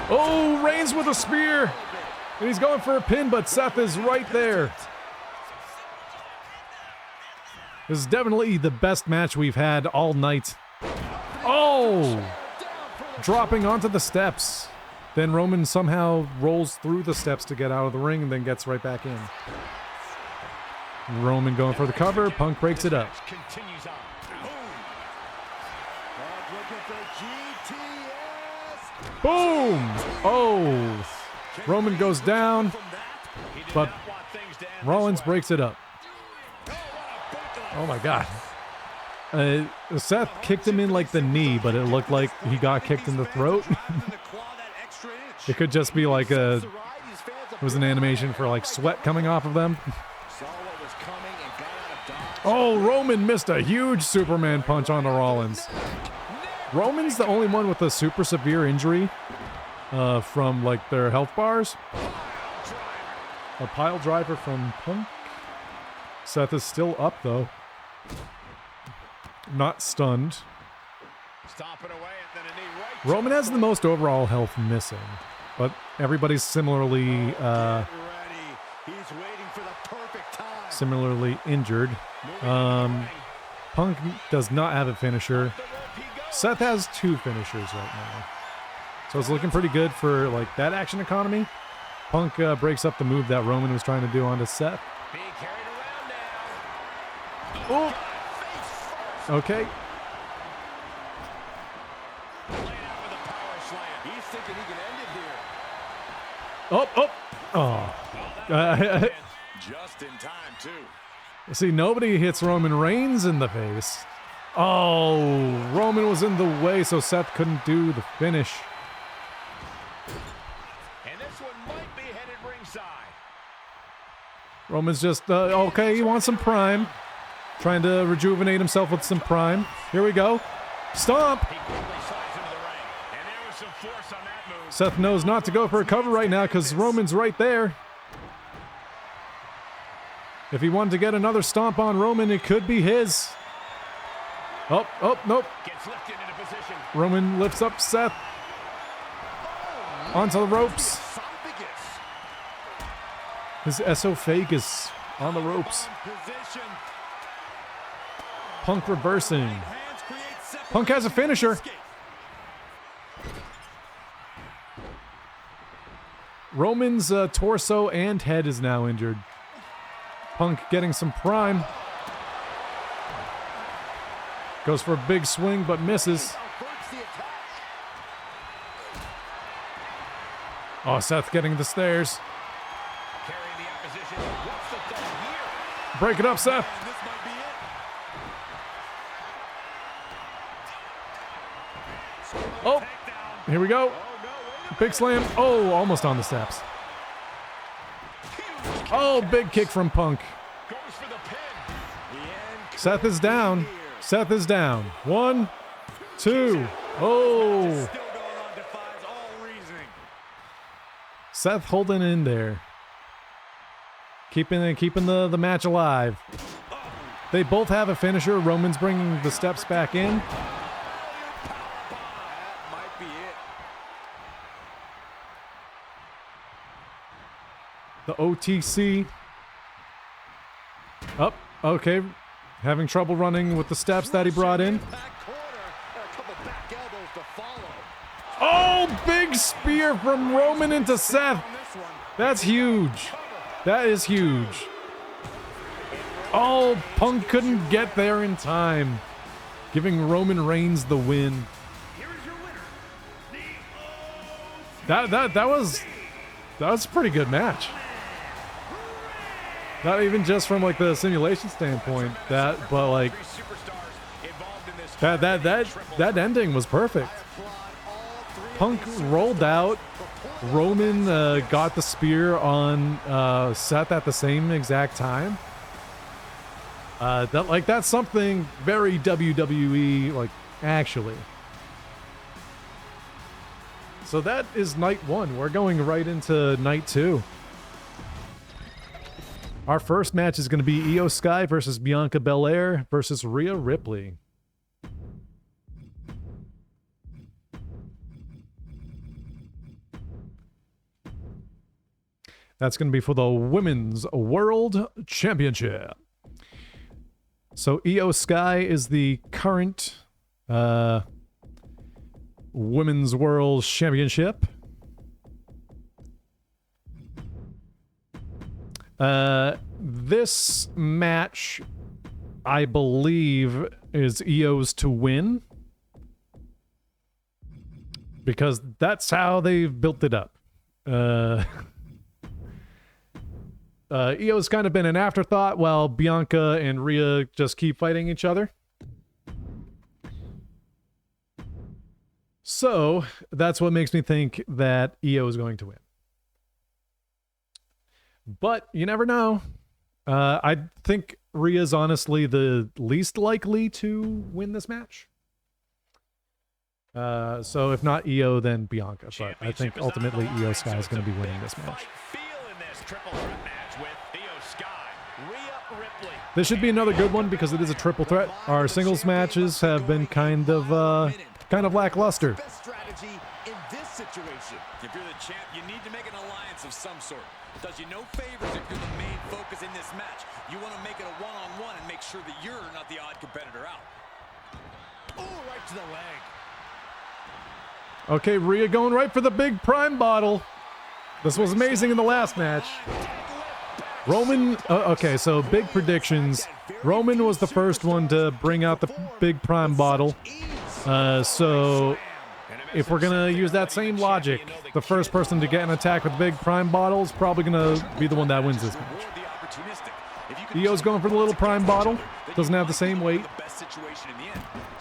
Oh, Reigns with a spear. And he's going for a pin, but Seth is right there. This is definitely the best match we've had all night. Oh! Dropping onto the steps. Then Roman somehow rolls through the steps to get out of the ring and then gets right back in. Roman going for the cover. Punk breaks it up. Boom! Oh! Roman goes down, but Rollins breaks it up. Oh my God. Seth kicked him in like the knee, but it looked like he got kicked in the throat. It could just be like it was an animation for like sweat coming off of them. Oh, Roman missed a huge Superman punch onto Rollins. Roman's the only one with a super severe injury from like their health bars. A pile driver from Punk. Seth is still up though. Not stunned. Roman has the most overall health missing, but everybody's similarly injured. Punk does not have a finisher. Seth has 2 finishers right now, so it's looking pretty good for like that action economy. Punk breaks up the move that Roman was trying to do onto Seth. Oh. Okay. Just in time, too. See, nobody hits Roman Reigns in the face. Oh, Roman was in the way, so Seth couldn't do the finish. And this one might be headed ringside. Roman's just, okay, he wants some prime. Trying to rejuvenate himself with some prime. Here we go. Stomp! Seth knows not to go for a cover right now because Roman's right there. If he wanted to get another stomp on Roman, it could be his. Oh, nope. Roman lifts up Seth. Onto the ropes. His esophagus on the ropes. Punk reversing. Punk has a finisher. Roman's torso and head is now injured. Punk getting some prime. Goes for a big swing, but misses. Oh, Seth getting the stairs. Break it up, Seth. Oh, here we go. Big slam. Oh, almost on the steps. Oh, big kick from Punk. Goes for the pin. The end Seth is down. here. Seth is down. 1, 2. Oh. Still going on, defies all reasoning. Seth holding in there. Keeping the match alive. They both have a finisher. Roman's bringing the steps back in. That might be it. The OTC. Up. Okay. Having trouble running with the steps that he brought in. Back corner. A couple back elbows to follow. Oh, big spear from Roman into Seth. On this one. That's huge. That is huge. Oh, Punk couldn't get there in time, giving Roman Reigns the win. That was a pretty good match. Not even just from like the simulation standpoint, but like that ending was perfect. Punk rolled out. Roman got the spear on Seth at the same exact time. That's something very WWE, like, actually. So that is night 1. We're going right into night 2. Our first match is going to be Io Sky versus Bianca Belair versus Rhea Ripley. That's going to be for the Women's World Championship. So Io Sky is the current Women's World Championship. This match, I believe, is Io's to win. Because that's how they've built it up. Io's kind of been an afterthought while Bianca and Rhea just keep fighting each other. So that's what makes me think that Io is going to win. But you never know. I think Rhea's honestly the least likely to win this match. So if not Io, then Bianca. But I think ultimately Io Sky is going to be winning this match. This should be another good one because it is a triple threat. Our singles matches have been kind of lackluster. Best strategy in this situation. If you're the champ, you need to make an alliance of some sort. It does you no favors if you're the main focus in this match. You want to make it a one-on-one and make sure that you're not the odd competitor out. Oh, right to the leg. Okay, Rhea going right for the big prime bottle. This was amazing in the last match. Roman, okay, so big predictions. Roman was the first one to bring out the big prime bottle. So if we're going to use that same logic, the first person to get an attack with big prime bottle is probably going to be the one that wins this match. Io's going for the little prime bottle. Doesn't have the same weight. You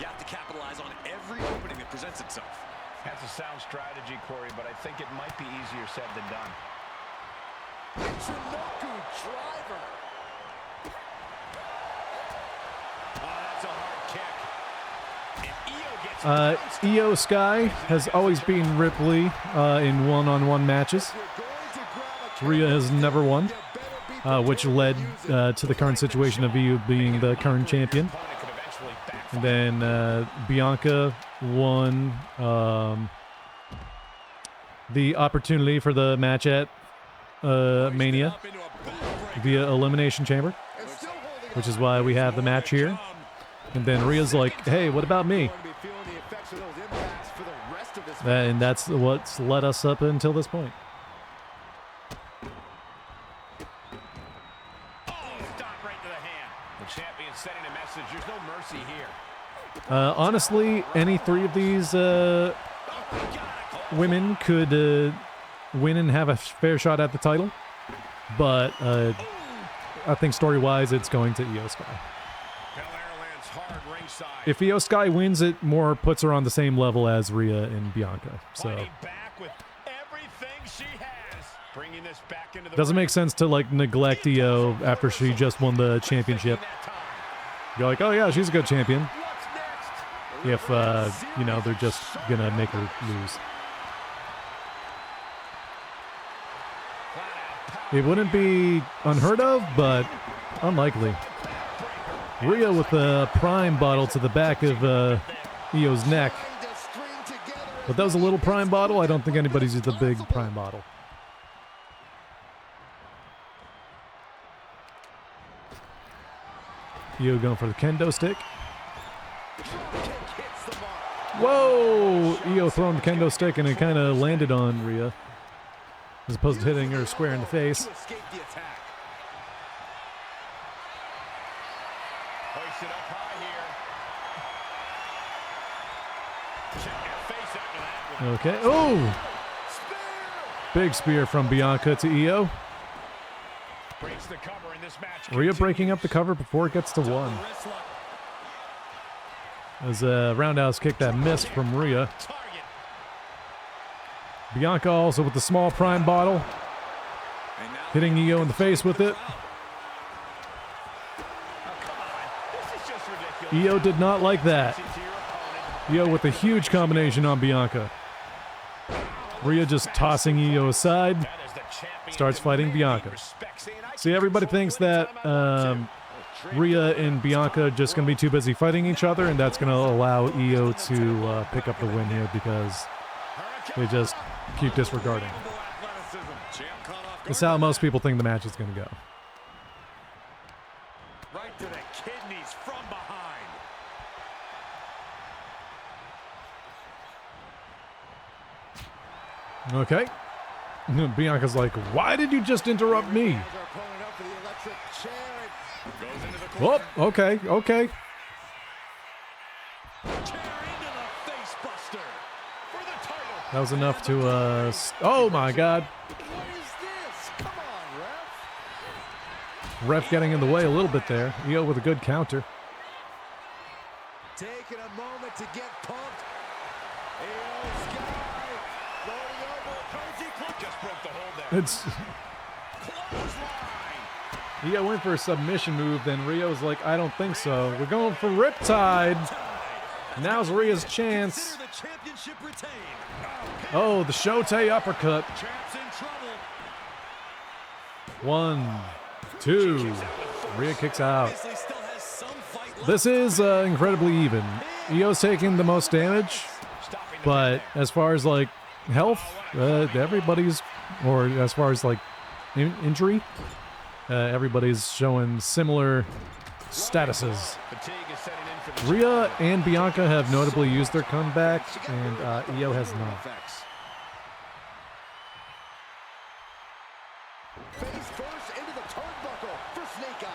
have to capitalize on every opening that presents itself. That's a sound strategy, Corey, but I think it might be easier said than done. Chinoku driver. Oh, that's a hard kick. And Io gets Io Sky has always beaten Ripley in one-on-one matches. Rhea has never won, which led to the current situation of Io being the current champion. And then Bianca won the opportunity for the match at Mania via Elimination Chamber, which is why we have the match here. And then Rhea's like, hey, what about me? And that's what's led us up until this point. Honestly, any three of these women could win and have a fair shot at the title, but I think story-wise, it's going to Io Sky. If Io Sky wins, it more puts her on the same level as Rhea and Bianca. So Bringing this back into the Doesn't make sense to like neglect Io after she just won the championship. You're like, oh yeah, she's a good champion. If you know, they're just gonna make her lose. It wouldn't be unheard of, but unlikely. Rhea with a prime bottle to the back of Io's neck. But that was a little prime bottle. I don't think anybody's used a big prime bottle. Io going for the kendo stick. Whoa! Io throwing the kendo stick and it kind of landed on Rhea, as opposed to hitting her square in the face. Okay. Oh! Big spear from Bianca to Io. Rhea breaking up the cover before it gets to 1. As a roundhouse kick that missed from Rhea. Bianca also with the small prime bottle. Hitting Io in the face with it. Io did not like that. Io with a huge combination on Bianca. Rhea just tossing Io aside. Starts fighting Bianca. See, everybody thinks that Rhea and Bianca are just going to be too busy fighting each other, and that's going to allow Io to pick up the win here because they just keep disregarding. That's how most people think the match is going to go. Right to the kidneys from behind. Okay. Bianca's like, why did you just interrupt me? Oh, okay, okay. That was enough to, oh my God. Ref getting in the way a little bit there. Io with a good counter. Taking a moment to get pumped. Just broke the hold there. It's Io went for a submission move, then Rio's like, I don't think so. We're going for Riptide. Now's Rhea's chance. Oh, the Shote uppercut. 1, 2. Rhea kicks out. This is incredibly even. Io's taking the most damage, but as far as like health, everybody's, or as far as like injury, everybody's showing similar statuses. Rhea and Bianca have notably used their comeback, and Io has not. Face first into the turnbuckle for Snake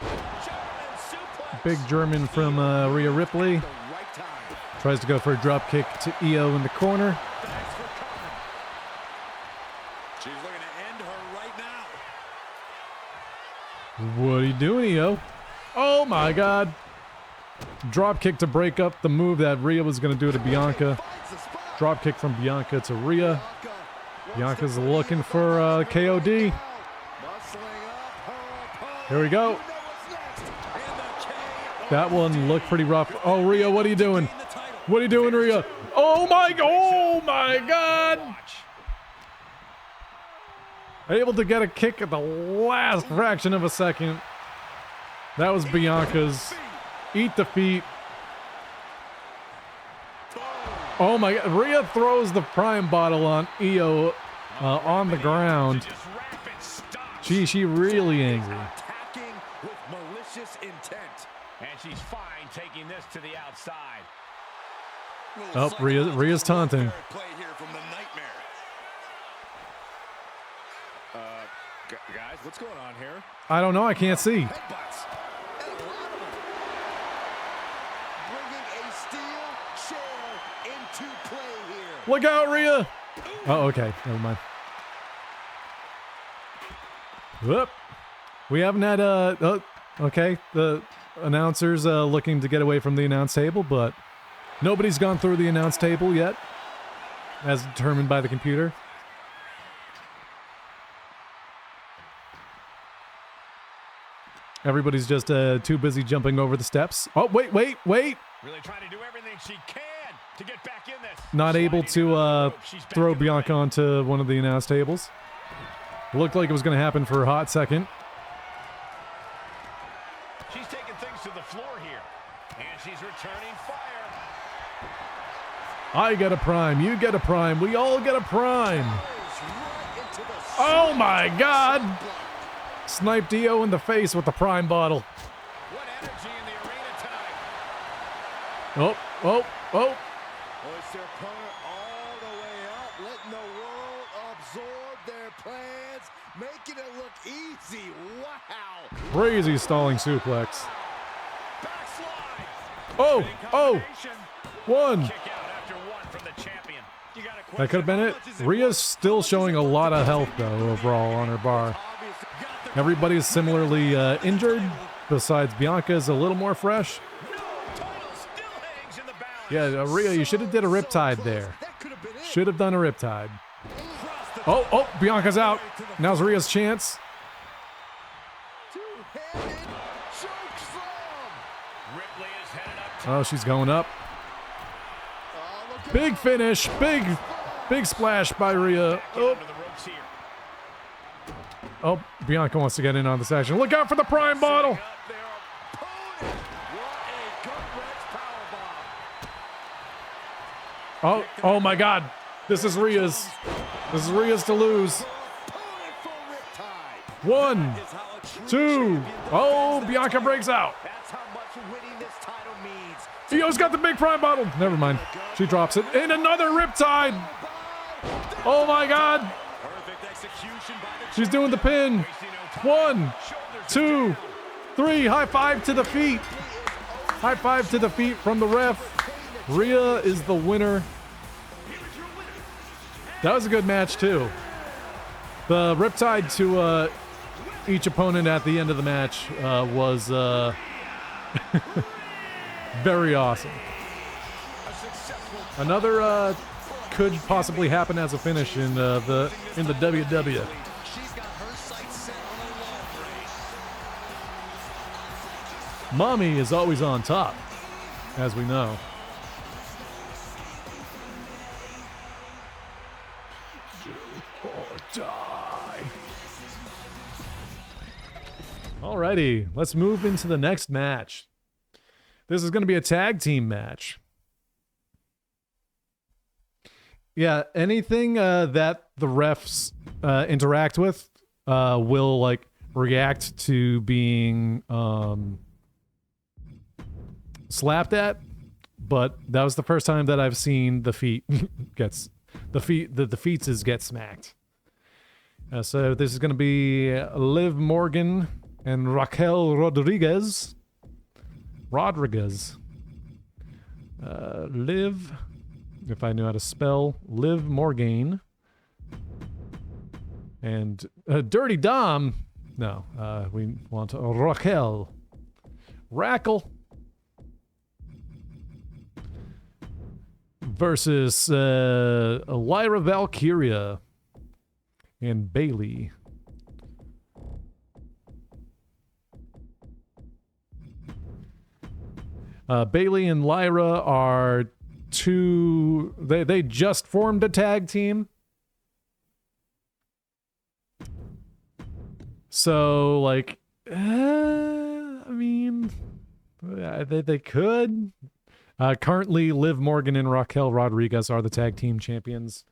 Eyes. Big German from Rhea Ripley. Tries to go for a drop kick to Io in the corner. She's looking to end her right now. What are you doing, Io? Oh my God. Drop kick to break up the move that Rhea was going to do to Bianca. Drop kick from Bianca to Rhea. Bianca's looking for KOD. Here we go. That one looked pretty rough. Oh, Rhea, what are you doing? What are you doing, Rhea? Oh my God. Able to get a kick at the last fraction of a second. That was Bianca's. Eat the feet. Oh my God. Rhea throws the prime bottle on Io on the ground. She really angry. Attacking with malicious intent. And she's fine taking this to the outside. Oh, Rhea's taunting. Play here from the nightmare. Guys, what's going on here? I don't know. I can't see. Headbutts. Bringing a steel chair into play here. Look out, Rhea. Oh, okay. Never mind. Whoop. We haven't had okay. The announcers looking to get away from the announce table, but nobody's gone through the announce table yet. as determined by the computer. Everybody's just too busy jumping over the steps. Oh, wait. Really trying to do everything she can to get back in this. Not able to throw Bianca onto one of the announce tables. Looked like it was going to happen for a hot second. She's taking things to the floor here. And she's returning fire. I get a prime. You get a prime. We all get a prime. Oh my God. Sniped Dio in the face with the prime bottle. What energy in the arena Oh. tonight. Hoist their opponent all the way up, letting the world absorb their plans, making it look easy. Wow. Crazy stalling suplex. Backslide. Oh. One. Kick out after one from the champion. You gotta That could have been it. Rhea's still showing a lot of health, though, overall on her bar. Everybody's similarly injured, besides Bianca's a little more fresh. Yeah, Rhea, you should have did a riptide there. Should have done a riptide. Oh, Bianca's out. Now's Rhea's chance. Oh, she's going up. Big finish. Big splash by Rhea. Oh, Bianca wants to get in on this action. Look out for the prime bottle. Oh my God. This is Rhea's. This is Rhea's to lose. 1, 2. Oh, Bianca breaks out. Io's got the big prime bottle. Never mind. She drops it. And another riptide. Oh my God. She's doing the pin. 1, 2, 3. High five to the feet. High five to the feet from the ref. Rhea is the winner. That was a good match too. The riptide to each opponent at the end of the match was very awesome. Another could possibly happen as a finish in the WW. Mommy is always on top, as we know. Do or die. Alrighty, let's move into the next match. This is going to be a tag team match. Yeah, anything that the refs interact with will like react to being slapped at, but that was the first time that I've seen the feet the feetses get smacked. So this is going to be Liv Morgan and Raquel Rodriguez. Liv, if I knew how to spell, Liv Morgan. And Dirty Dom. No, we want Raquel. Versus Lyra Valkyria and Bailey. Bailey and Lyra are two. They just formed a tag team. So, like, I mean, they could. Currently, Liv Morgan and Raquel Rodriguez are the tag team champions.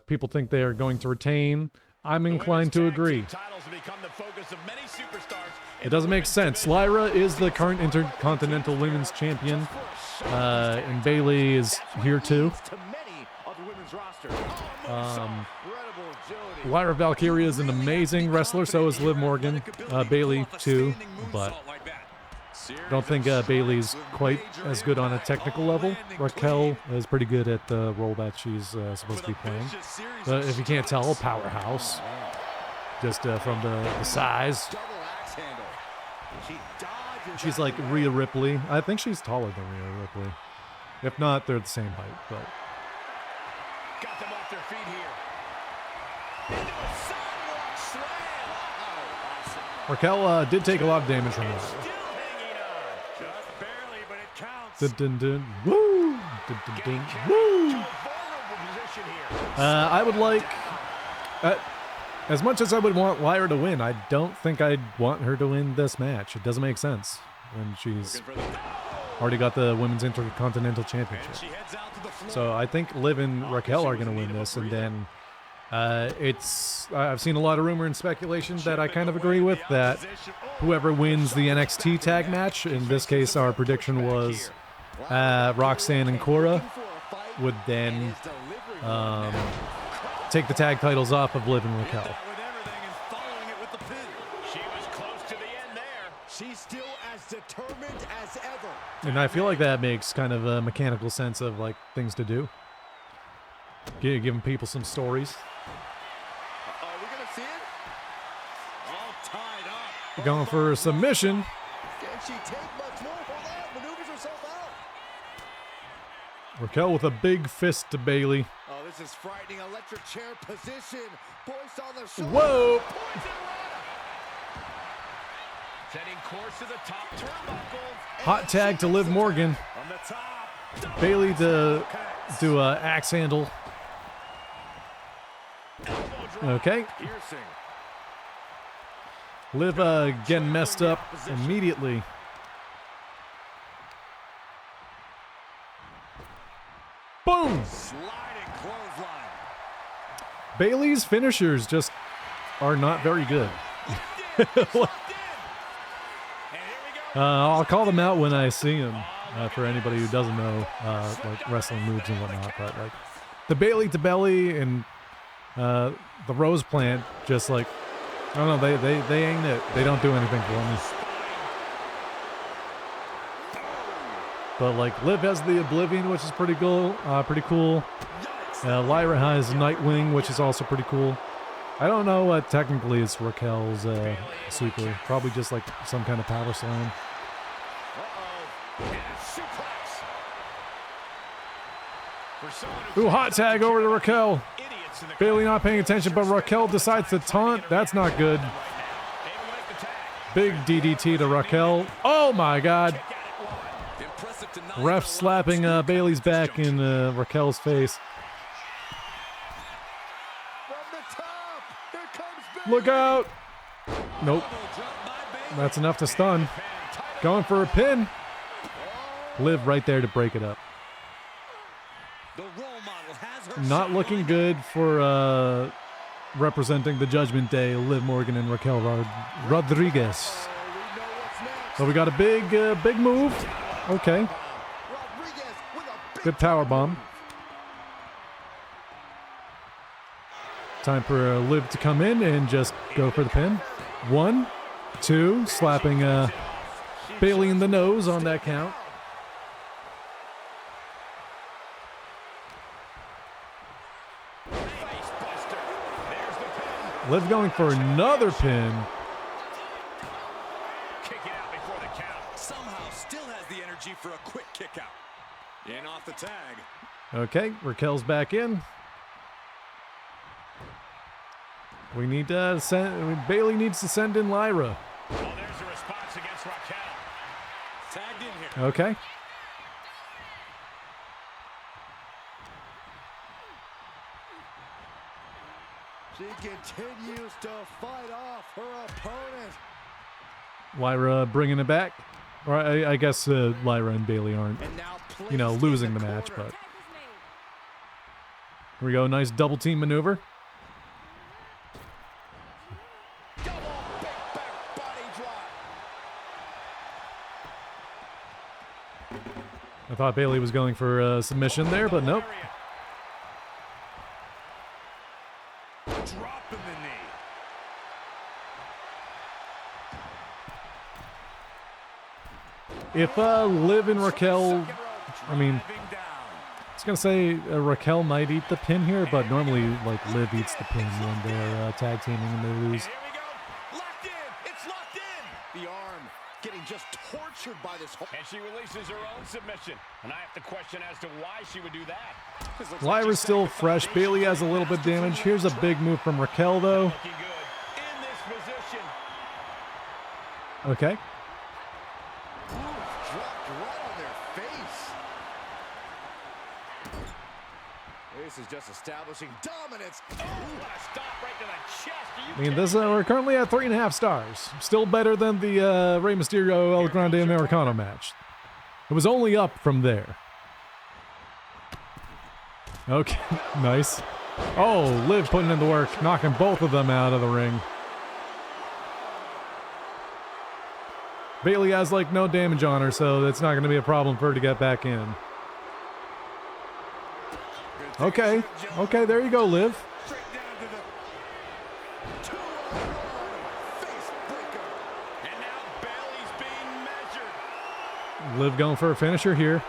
People think they are going to retain. I'm inclined to agree. It doesn't make sense. Lyra is the current Intercontinental Women's Champion, and Bailey is here too. Lyra Valkyria is an amazing wrestler, so is Liv Morgan. Bailey too, but don't think Bailey's quite as good on a technical level. Raquel is pretty good at the role that she's supposed to be playing. But if you can't tell, powerhouse, just from the size. She's like Rhea Ripley. I think she's taller than Rhea Ripley. If not, they're the same height. But Got them off their feet here. Into a sidewalk slam. Oh, awesome. Raquel did take a lot of damage from that. Still hanging on. Just barely, but it counts. Dun, dun, dun. Woo! Dun, dun, dun. Woo! To a vulnerable position here. I would like, as much as I would want Lyra to win, I don't think I'd want her to win this match. It doesn't make sense when she's already got the Women's Intercontinental Championship. She heads out to the floor. So I think Liv and Raquel are going to win this, and then I've seen a lot of rumor and speculation that I kind of agree with, that whoever wins the NXT tag match, in this case our prediction was Roxanne and Cora, would then take the tag titles off of Liv and Raquel. With everything and following it with the pin. She was close to the end there. She's still as determined as ever. And I feel like that makes kind of a mechanical sense of like things to do. Giving people some stories. Are we going to see it? All tied up. Going for a submission. Can she take much more? Hold on, maneuvers herself out. Raquel with a big fist to Bailey. Oh, this is frightening. Electric chair position. Voice on the shoulder. Whoa! Setting course to the top turnbuckle. Hot tag to Liv Morgan. On the top. Bailey to do a axe handle. Okay. Piercing. Liv getting messed up immediately. Boom! Sliding clothesline. Bailey's finishers just are not very good. I'll call them out when I see them. For anybody who doesn't know, like wrestling moves and whatnot, but like the Bailey to belly and the Rose Plant, just like I don't know, they ain't it. They don't do anything for me. But like Liv has the Oblivion, which is pretty cool. Lyra has Nightwing, which is also pretty cool. I don't know what technically it's Raquel's super. Probably just like some kind of power slam. Ooh, hot tag over to Raquel. Bailey not paying attention, but Raquel decides to taunt. That's not good. Big DDT to Raquel. Oh my God. Ref slapping Bailey's back in Raquel's face. Look out. Nope. That's enough to stun. Going for a pin. Liv right there to break it up. Not looking good for representing the Judgment Day, Liv Morgan and Raquel Rodriguez. So we got a big move. Okay. Good power bomb. Time for Liv to come in and just go for the pin. 1, 2, slapping Bailey in the nose on that count. Liv going for another pin. Kick it out before the count. Somehow still has the energy for a quick kick out. In off the tag. Okay, Raquel's back in. We need to Bailey needs to send in Lyra. Oh, there's a response against Raquel. Tagged in here. Okay. She continues to fight off her opponent. Lyra bringing it back. Or I guess Lyra and Bailey aren't, you know, losing the match, but here we go. Nice double team maneuver. I thought Bailey was going for a submission there, but nope. Dropping the knee. If Liv and Raquel, I mean, I was gonna say Raquel might eat the pin here, but normally like Liv eats the pin when they're tag teaming and they lose. Here we go. Locked in. It's locked in. The arm getting just tortured by this whole... And she releases her own submission. And I have to question as to why she would do that. Lyra's still fresh. Bailey has a little bit of damage. Here's a big move from Raquel, though. Looking good in this position. Okay. Dropped right on their face. This is just establishing dominance. Oh, what a stop right to the chest. I mean, this we're currently at 3.5 stars. Still better than the Rey Mysterio El Grande Americano match. It was only up from there. Okay, nice. Oh, Liv putting in the work, knocking both of them out of the ring. Bailey has like no damage on her, so that's not going to be a problem for her to get back in. Okay, okay, there you go, Liv. Straight down to the 2-on-1 face breaker. And now Bailey's being measured. Liv going for a finisher here. A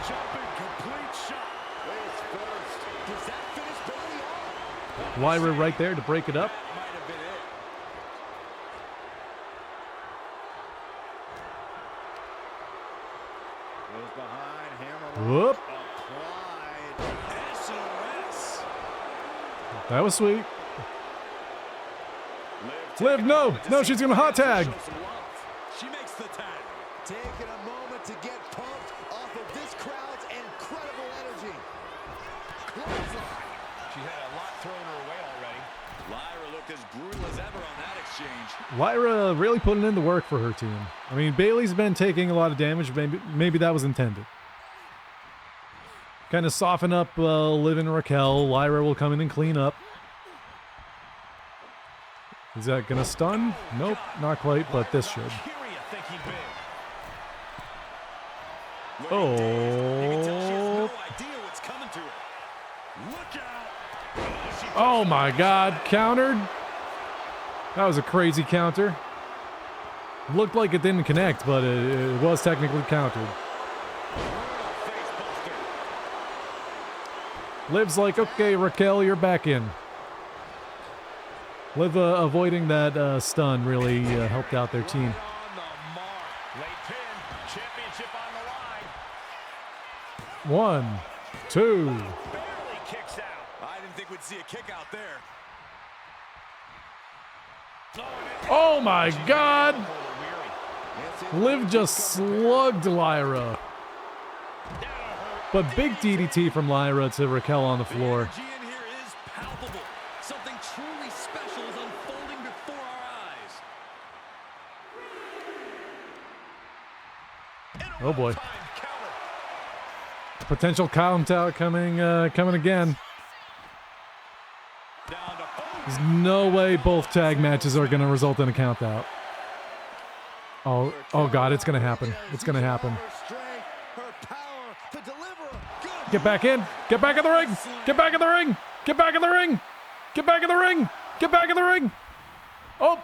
jumping complete shot. Face first. Does that finish Bailey off? Lyra right there to break it up. That might have been it. Goes behind, hammer. Whoop. Applied. SOS. That was sweet. Liv, no, she's gonna hot tag. She makes the tag. Taking a moment to get pumped off of this crowd's incredible energy. Clothesline. She had a lot thrown her way already. Lyra looked as brutal as ever on that exchange. Lyra really putting in the work for her team. I mean, Bailey's been taking a lot of damage. Maybe that was intended. Kind of soften up Liv and Raquel. Lyra will come in and clean up. Is that gonna stun? Nope, not quite, but this should. Oh. Oh my God, countered. That was a crazy counter. Looked like it didn't connect, but it was technically countered. Liv's like, okay, Raquel, you're back in. Liv avoiding that stun really helped out their team. One, two. I didn't think we'd see a kick out there. Oh my God! Liv just slugged Lyra. But big DDT from Lyra to Raquel on the floor. Something truly special is unfolding before our eyes. Oh boy. Potential count out coming again. There's no way both tag matches are going to result in a count out. Oh God, it's going to happen. It's going to happen. Get back in. Get back in the ring. Get back in the ring. Get back in the ring. Get back in the ring. Get back in the ring. Oh,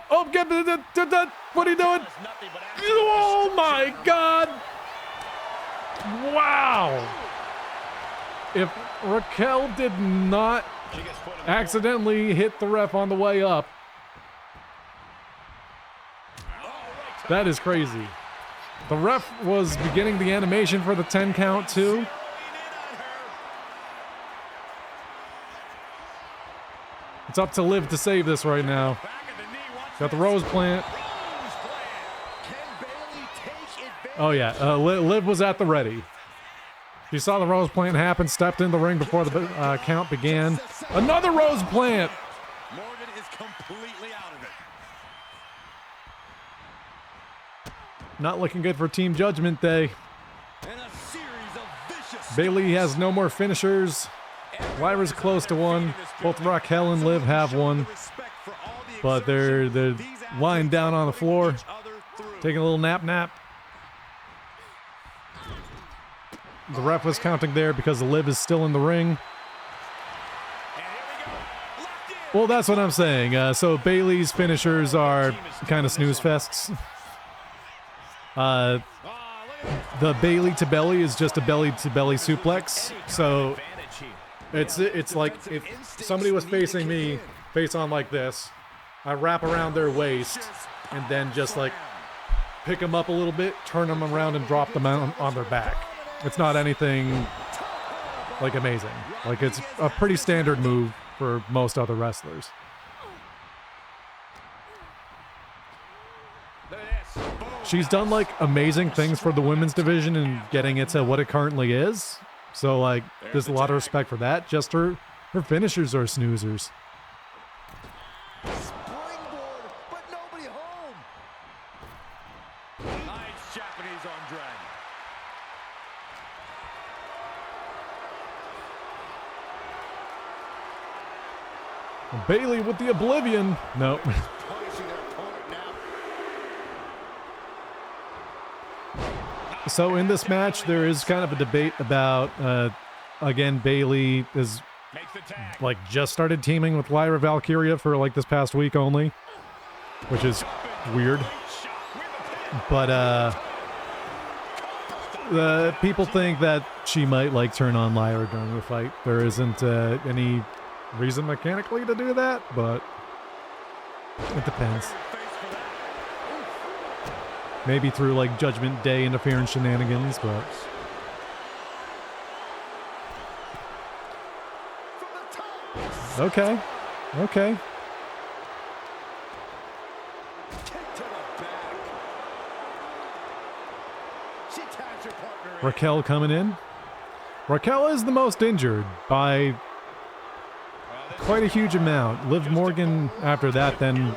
what are you doing? Oh my God. Wow. If Raquel did not accidentally hit the ref on the way up, that is crazy. The ref was beginning the animation for the 10 count too. It's up to Liv to save this right now. Got the Rose Plant. Oh yeah, Liv was at the ready. She saw the Rose Plant happen, stepped in the ring before the count began. Another Rose Plant! Morgan is completely out of it. Not looking good for Team Judgment Day. And a series of vicious Bailey has no more finishers. Lyra's close to one. Both Raquel and Liv have one. But they're lying down on the floor, taking a little nap. The ref was counting there because Liv is still in the ring. Well, that's what I'm saying. So Bailey's finishers are kind of snooze fests. The Bailey to belly is just a belly to belly suplex. So it's like if somebody was facing me face on like this, I wrap around their waist and then just like pick them up a little bit, turn them around, and drop them on their back. It's not anything like amazing. Like, it's a pretty standard move for most other wrestlers. She's done like amazing things for the women's division and getting it to what it currently is. So like, there's a lot of respect for that. Just her finishers are snoozers. Springboard, but nobody home. Nice Japanese arm drag. Bailey with the Oblivion. Nope. Punishing their opponent now. So in this match, there is kind of a debate about, again, Bailey is like just started teaming with Lyra Valkyria for like this past week only, which is weird. But the people think that she might like turn on Lyra during the fight. There isn't any reason mechanically to do that, but it depends. Maybe through like Judgment Day interference shenanigans, but okay. Raquel coming in. Raquel is the most injured by quite a huge amount. Liv Morgan after that, then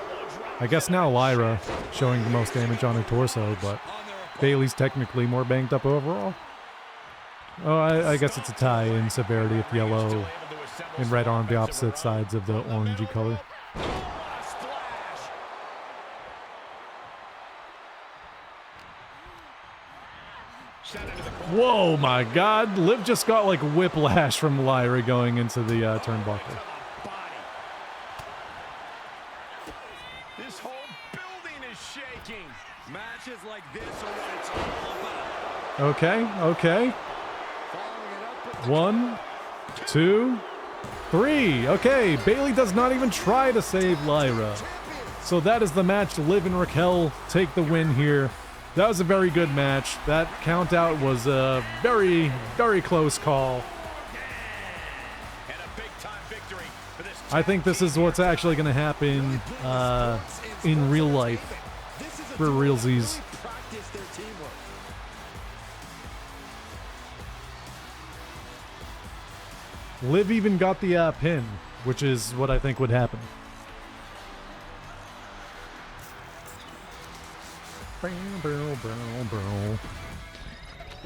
I guess now Lyra showing the most damage on her torso, but Bailey's technically more banged up overall. Oh, I guess it's a tie in severity if yellow and red are on the opposite sides of the orangey color. Whoa, my God. Liv just got like whiplash from Lyra going into the turnbuckle. This whole building is shaking. Matches like this are what it's all about. Okay. 1, 2, 3. Okay, Bailey does not even try to save Lyra. So that is the match. Liv and Raquel take the win here. That was a very good match. That count out was a very, very close call. I think this is what's actually going to happen in real life for realsies. Liv even got the pin, which is what I think would happen.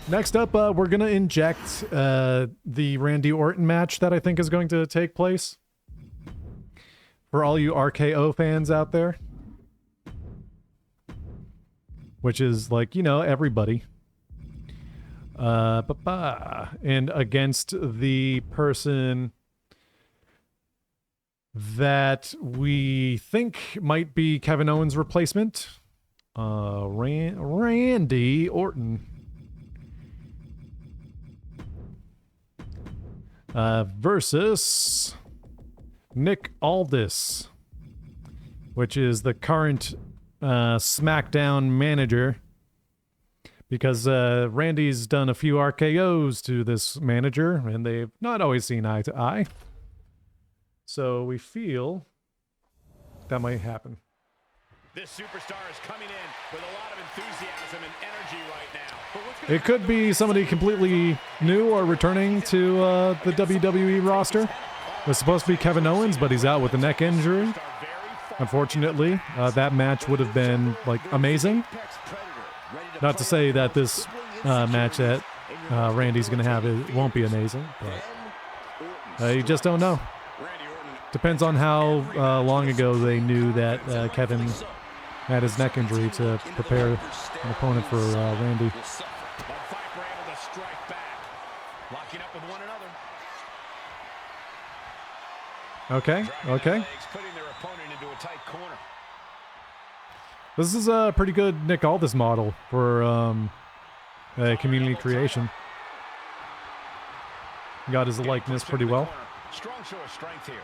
Next up, we're going to inject the Randy Orton match that I think is going to take place. For all you RKO fans out there. Which is like, you know, everybody. And against the person that we think might be Kevin Owens' replacement. Randy Orton. Versus Nick Aldis, which is the current SmackDown manager, because Randy's done a few RKOs to this manager, and they've not always seen eye to eye. So we feel that might happen. This superstar is coming in with a lot of enthusiasm and energy right now. It could be somebody completely new or returning to the WWE roster. It was supposed to be Kevin Owens, but he's out with a neck injury. Unfortunately, that match would have been like amazing. Not to say that this match that Randy's going to have it won't be amazing, but you just don't know. Depends on how long ago they knew that Kevin had his neck injury to prepare an opponent for Randy. Okay. This is a pretty good Nick Aldis model for community creation. Got his likeness pretty well. Strong show of strength here.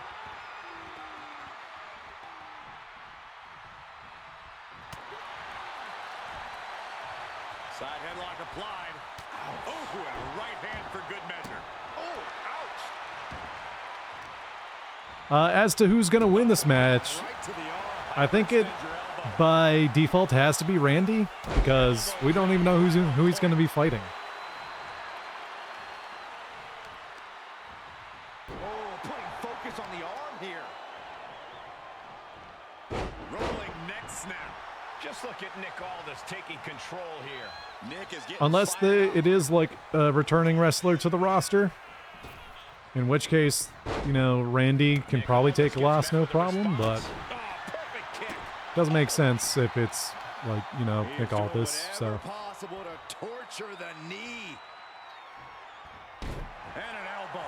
rock applied. Oh, and a right hand for good measure. Oh, ouch. As to who's going to win this match, Right to the arm. I think it by default has to be Randy, because we don't even know who he's going to be fighting. Oh, putting focus on the arm here. Rolling neck snap. Just look at Nick Aldis taking control here. Nick is getting Unless it is like a returning wrestler to the roster, in which case, you know, Randy can probably take a loss, no problem, but Oh, perfect kick. doesn't make sense if it's like, you know, He's Nick doing Aldis. whatever So possible to torture the knee. And an elbow.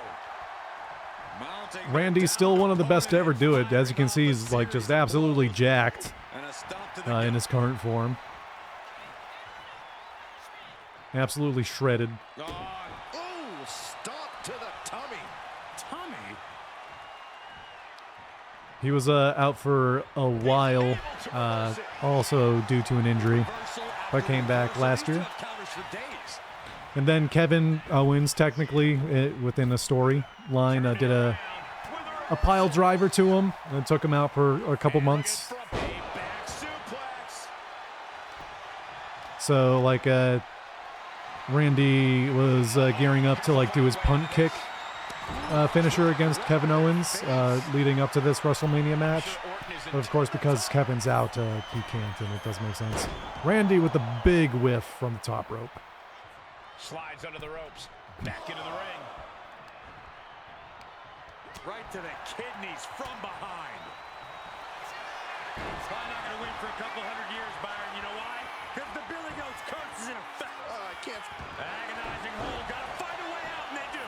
Mounting Randy's still one of the best to ever do it. As you can see, he's like just absolutely jacked and a stop to the in his current form. Absolutely shredded. Ooh, stop to the tummy. tummy. He was out for a while, also due to an injury, but came back last year. Counters for days. And then Kevin Owens, technically within a storyline, did a pile driver to him and took him out for a couple months. A back suplex. So like Randy was gearing up to like do his punt kick finisher against Kevin Owens, leading up to this WrestleMania match. But of course, because Kevin's out, he can't, and it doesn't make sense. Randy with a big whiff from the top rope. Slides under the ropes. Back into the ring. Right to the kidneys from behind. He's probably not going to win for a couple hundred years, Byron. You know why? Because the Billy Goat's curse is in effect. I can't. Agonizing hold. Got to find a way out, and they do.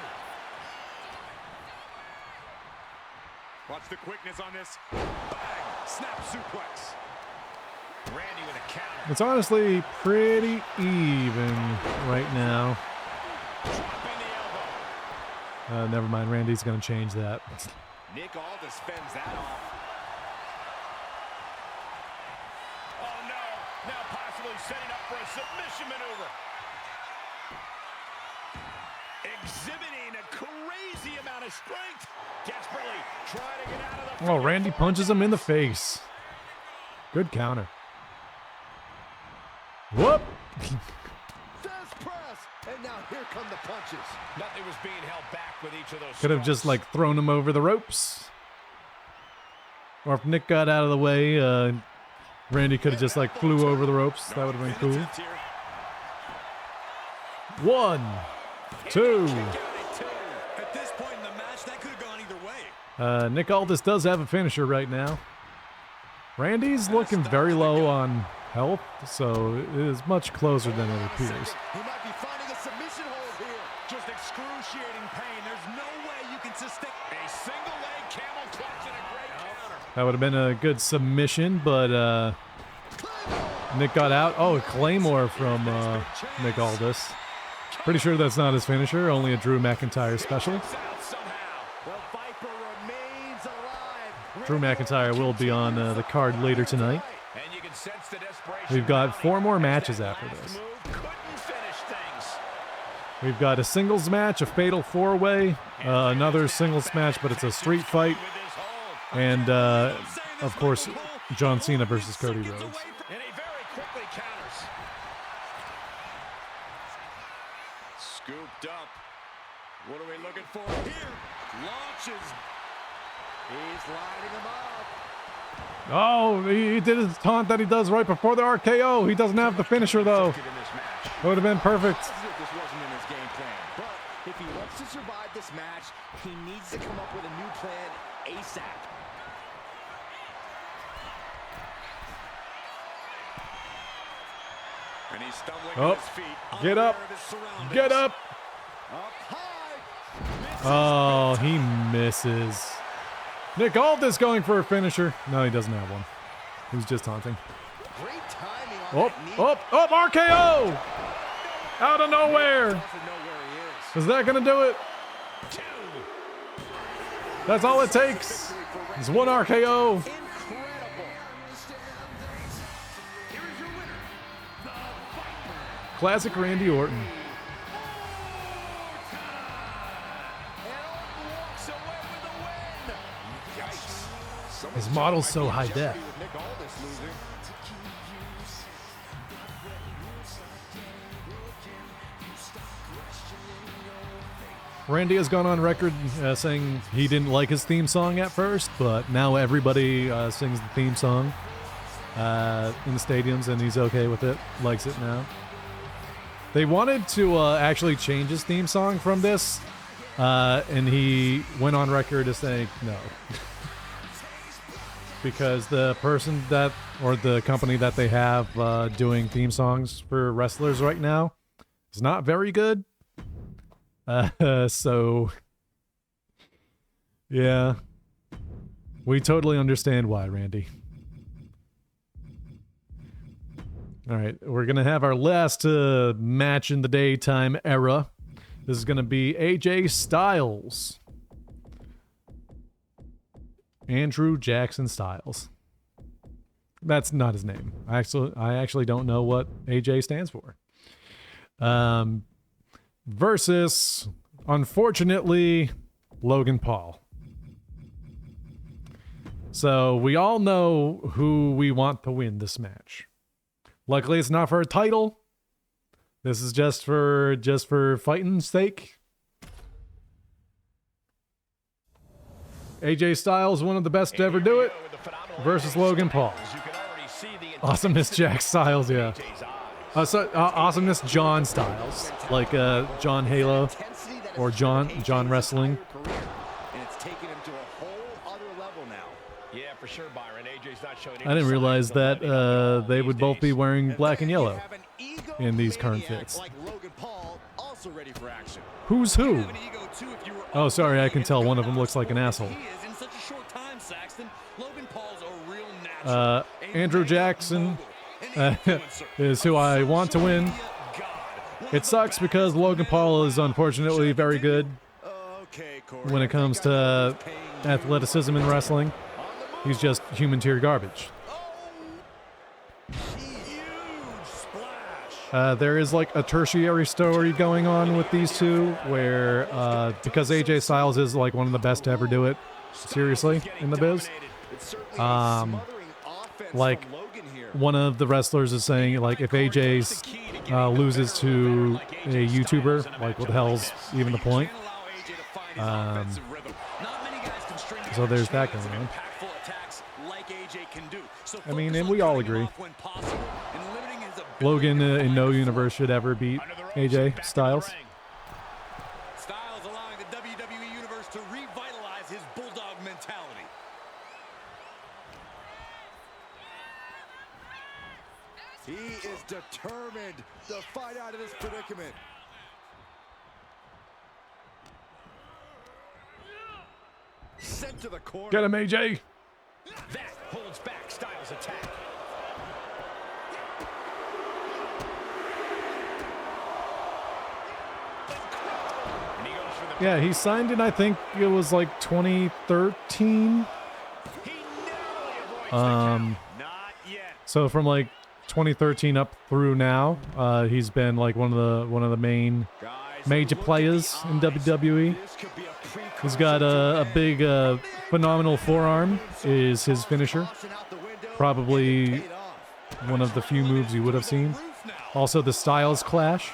Watch the quickness on this. Bang! Snap suplex. Randy with a counter. It's honestly pretty even right now. Dropping the elbow. Never mind, Randy's going to change that. Nick Aldis fends that off. Oh no! Now possibly setting up for a submission maneuver. Exhibiting a crazy amount of strength. Desperately trying to get out of the. Oh, Randy punches him in the face. Good counter. Whoop! Does press. And now here come the punches. Nothing was being held back with each of those. Could have just strikes. like thrown him over the ropes. Or if Nick got out of the way, Randy could have just like flew over the ropes. That would have been cool. 1, 2. At this point in the match, that could have gone either way. Nick Aldis does have a finisher right now. Randy's looking very low on health, so it is much closer than it appears. He might be finding a submission hold here. Just excruciating pain. There's no way you can sustain a single leg camel clutch and a great counter. That would have been a good submission, but Nick got out. Oh, a Claymore from Nick Aldis. Pretty sure that's not his finisher, only a Drew McIntyre special. Out somehow. The Viper remains alive. Drew McIntyre will be on the card later tonight. And you can sense the desperation. We've got mounting 4 more as matches that after last this. move couldn't finish things. We've got a singles match, a fatal 4-way, another singles match, but it's a street fight, With his hold. and of course, John Cena versus Cody Rhodes. And he very quickly counters. Scooped up. What are we looking for here? Launches. He's lining him up. Oh, he did his taunt that he does right before the RKO. He doesn't have the finisher, though. In this match. That would have been perfect. As if this wasn't in his game plan. But if he wants to survive this match, he needs to come up with a new plan ASAP. And he's stumbling Oh, to his feet. get up. unaware of his surroundings. Get up. Up high. Oh, he misses. Nick Aldis going for a finisher. No, he doesn't have one. He was just taunting. Great timing on Oh, that knee. RKO! Out of nowhere. Doesn't know where he is. Is that going to do it? That's all it takes. It's 1 RKO. Incredible. Classic Randy Orton. His model's so high def. Randy has gone on record saying he didn't like his theme song at first, but now everybody sings the theme song in the stadiums, and he's okay with it, likes it now. They wanted to actually change his theme song from this, and he went on record as saying no. Because the person that, or the company that they have doing theme songs for wrestlers right now is not very good. So, yeah, we totally understand why, Randy. All right, we're going to have our last match in the daytime era. This is going to be AJ Styles. Andrew Jackson Styles. That's not his name. I actually don't know what AJ stands for. Versus, unfortunately, Logan Paul. So we all know who we want to win this match. Luckily, it's not for a title. This is just for fighting's sake. AJ Styles, one of the best to ever do it, versus Logan Paul. Awesomeness Jack Styles, yeah. Awesomeness John Styles, like John Halo or John Wrestling. I didn't realize that they would both be wearing black and yellow in these current fits. Who's who? Oh, sorry, I can tell one of them looks like an asshole. Andrew Jackson is who I want to win. It sucks because Logan Paul is unfortunately very good when it comes to athleticism in wrestling. He's just human tier garbage. There is like a tertiary story going on with these two where because AJ Styles is like one of the best to ever do it, seriously, in the biz. Like one of the wrestlers is saying like if AJ loses to a YouTuber, like what the hell's even the point? So there's that going on. I mean, and we all agree. Logan in no universe should ever beat AJ Styles. Styles allowing the WWE universe to revitalize his bulldog mentality. He is determined to fight out of this predicament. Sent to the corner. Get him, AJ. That holds back Styles' attack. Yeah, he signed in, I think it was like 2013. So from like 2013 up through now, he's been like one of the main major players in WWE. He's got a big, phenomenal forearm is his finisher. Probably one of the few moves you would have seen. Also the Styles Clash.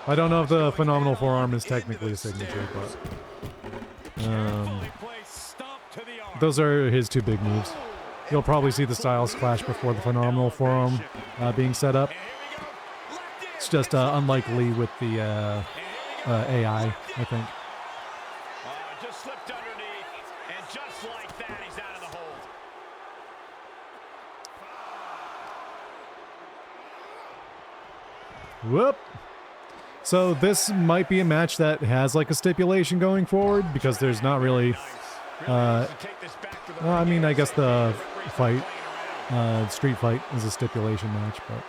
I don't know if the phenomenal forearm is technically a signature, but those are his two big moves. You'll probably see the Styles Clash before the phenomenal forearm being set up. It's just unlikely with the AI, I think. Just slipped underneath, and just like that, he's out of the hold. Whoop. So this might be a match that has like a stipulation going forward because there's not really, I mean, I guess the fight, street fight is a stipulation match, but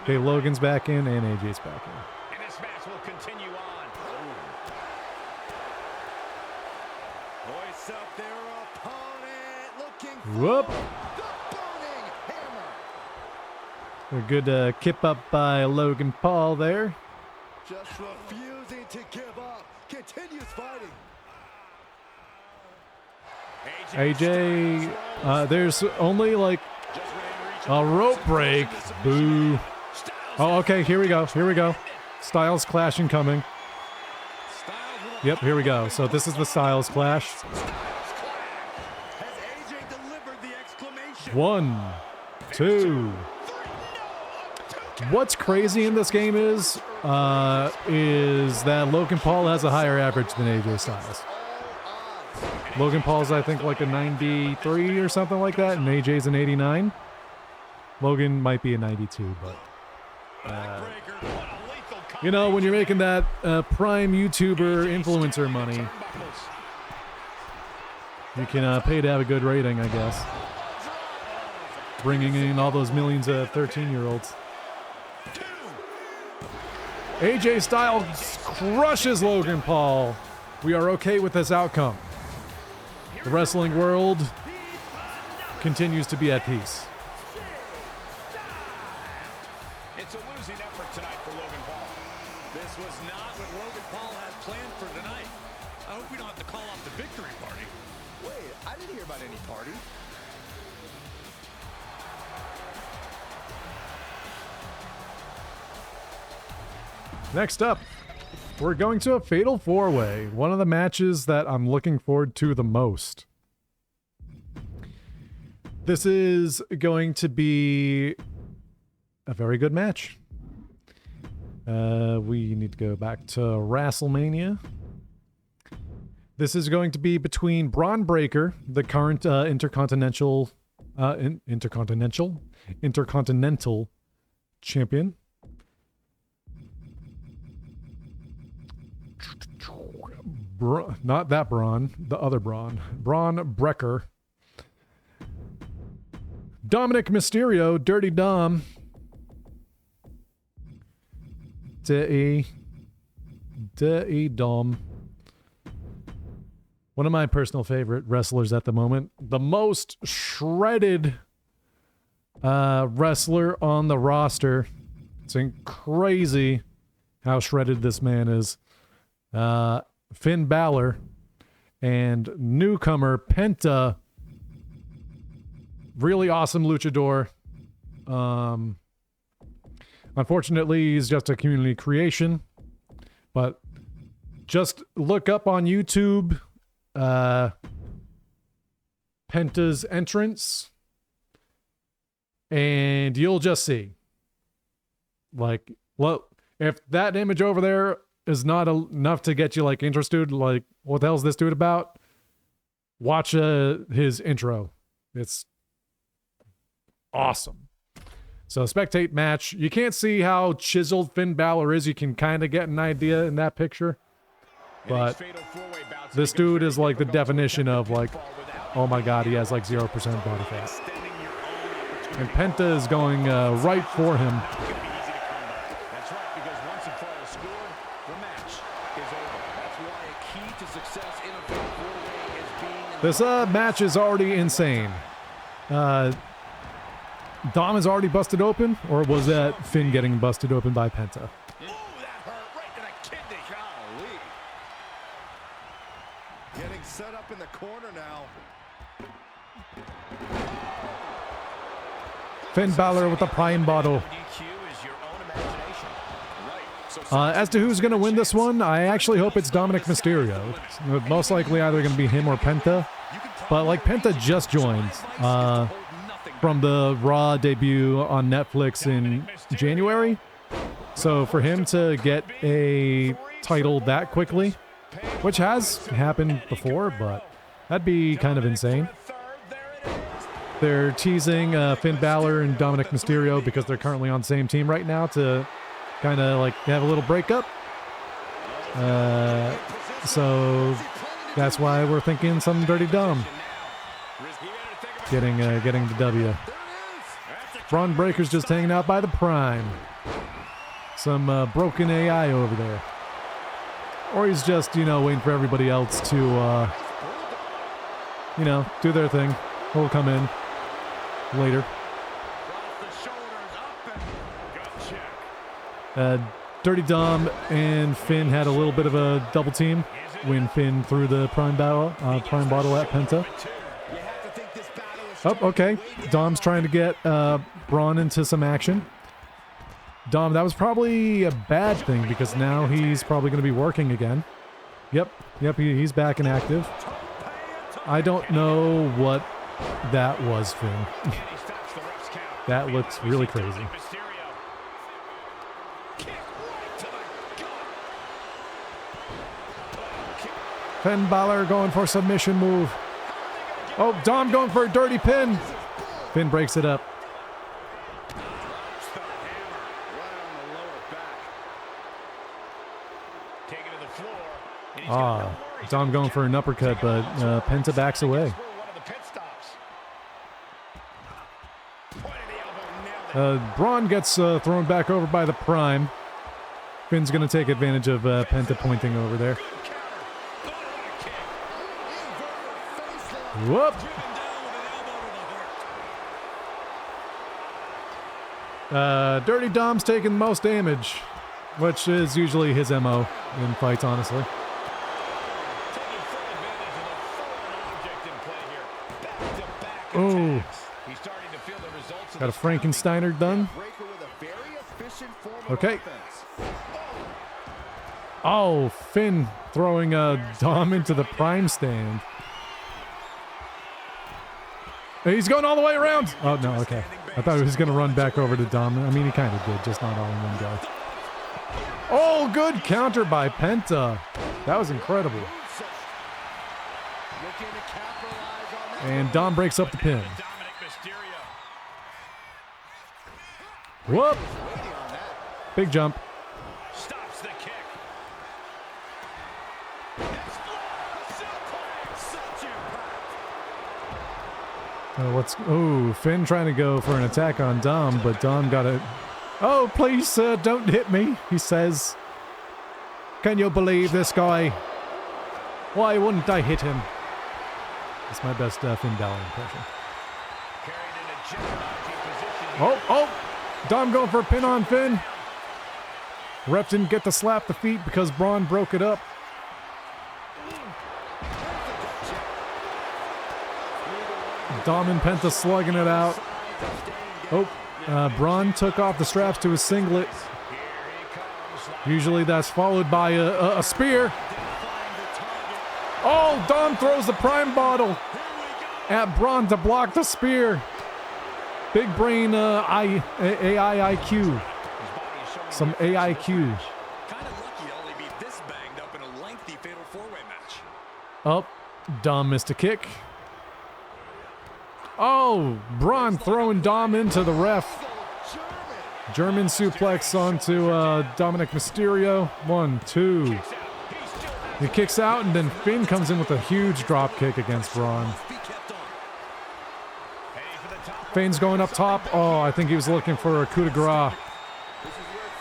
Dave Logan's back in and AJ's back in. And this match will continue on. Voice up their opponent, looking Whoop. for the burning hammer. A good kip up by Logan Paul there. Just refusing to give up. Continues fighting. AJ, there's only like a rope break. Boo. Oh, okay, here we go. Here we go. Styles clash incoming. Yep, here we go. So this is the Styles clash. 1, 2. What's crazy in this game is that Logan Paul has a higher average than AJ Styles. Logan Paul's, I think, like a 93 or something like that, and AJ's an 89. Logan might be a 92, but you know, when you're making that prime YouTuber influencer money, you can pay to have a good rating, I guess. Bringing in all those millions of 13-year-olds. AJ Styles crushes Logan Paul. We are okay with this outcome. The wrestling world continues to be at peace. It's a losing effort tonight for Logan Paul. This was not what Logan Paul had planned for tonight. I hope we don't have to call off the victory party. Wait, I didn't hear about any party. Next up, we're going to a Fatal 4-Way, one of the matches that I'm looking forward to the most. This is going to be a very good match. We need to go back to Wrestlemania. This is going to be between Braun Breaker, the current Intercontinental champion. Not that Braun, the other Braun. Braun Breaker. Dominic Mysterio, Dirty Dom. Dirty Dom. One of my personal favorite wrestlers at the moment. The most shredded wrestler on the roster. It's crazy how shredded this man is. Finn Balor and newcomer Penta. Really awesome luchador. Unfortunately, he's just a community creation. But just look up on YouTube Penta's entrance and you'll just see. Like, well, if that image over there is not enough to get you like interested, like what the hell's this dude about? Watch his intro. It's awesome. So spectate match. You can't see how chiseled Finn Balor is. You can kind of get an idea in that picture. But this dude is like the definition of like, oh my god, he has like 0% body fat. And Penta is going right for him. This match is already insane. Dom is already busted open, or was that Finn getting busted open by Penta? Ooh, that hurt right to the kidney. Golly. Getting set up in the corner now. Finn Balor with the pine bottle. As to who's going to win this one, I actually hope it's Dominic Mysterio. Most likely either going to be him or Penta. But like Penta just joined from the Raw debut on Netflix in January. So for him to get a title that quickly, which has happened before, but that'd be kind of insane. They're teasing Finn Balor and Dominic Mysterio because they're currently on the same team right now to kind of like have a little breakup. So that's why we're thinking some Dirty Dom getting the W. Braun Breaker's just hanging out by the Prime. Some broken AI over there. Or he's just, you know, waiting for everybody else to, you know, do their thing. He'll come in later. Dirty Dom and Finn had a little bit of a double team when Finn threw the prime bottle at Penta. Oh, okay. Dom's trying to get Braun into some action. Dom, that was probably a bad thing because now he's probably going to be working again. Yep, he's back and active. I don't know what that was, Finn. That looks really crazy. Finn Balor going for a submission move. Oh, Dom going for a dirty pin. Finn breaks it up. Dom going for an uppercut, but Penta backs away. Braun gets thrown back over by the Prime. Finn's going to take advantage of Penta pointing over there. Whoop! Dirty Dom's taking the most damage, which is usually his MO in fights, honestly. Oh, got a Frankensteiner done. Okay. Oh, Finn throwing Dom into the Prime stand. He's going all the way around. Oh, no, okay. I thought he was going to run back over to Dom. I mean, he kind of did, just not all in one go. Oh, good counter by Penta. That was incredible. And Dom breaks up the pin. Whoop! Big jump. Stops the kick. Finn trying to go for an attack on Dom, but Dom got it. Oh, please, sir, don't hit me, he says. Can you believe this guy? Why wouldn't I hit him? That's my best Finn Balor impression. Oh! Dom going for a pin on Finn. Ref didn't get to slap the feet because Braun broke it up. Dom and Penta slugging it out. Braun took off the straps to his singlet. Usually that's followed by a spear. Oh, Dom throws the prime bottle at Braun to block the spear. Big brain AI IQ. Some AIQ. Kind of lucky to only be this banged up in a lengthy fatal four-way match. Oh, Dom missed a kick. Oh, Braun throwing Dom into the ref. German suplex onto Dominic Mysterio. 1, 2. He kicks out, and then Finn comes in with a huge drop kick against Braun. Finn's going up top. Oh, I think he was looking for a coup de grace.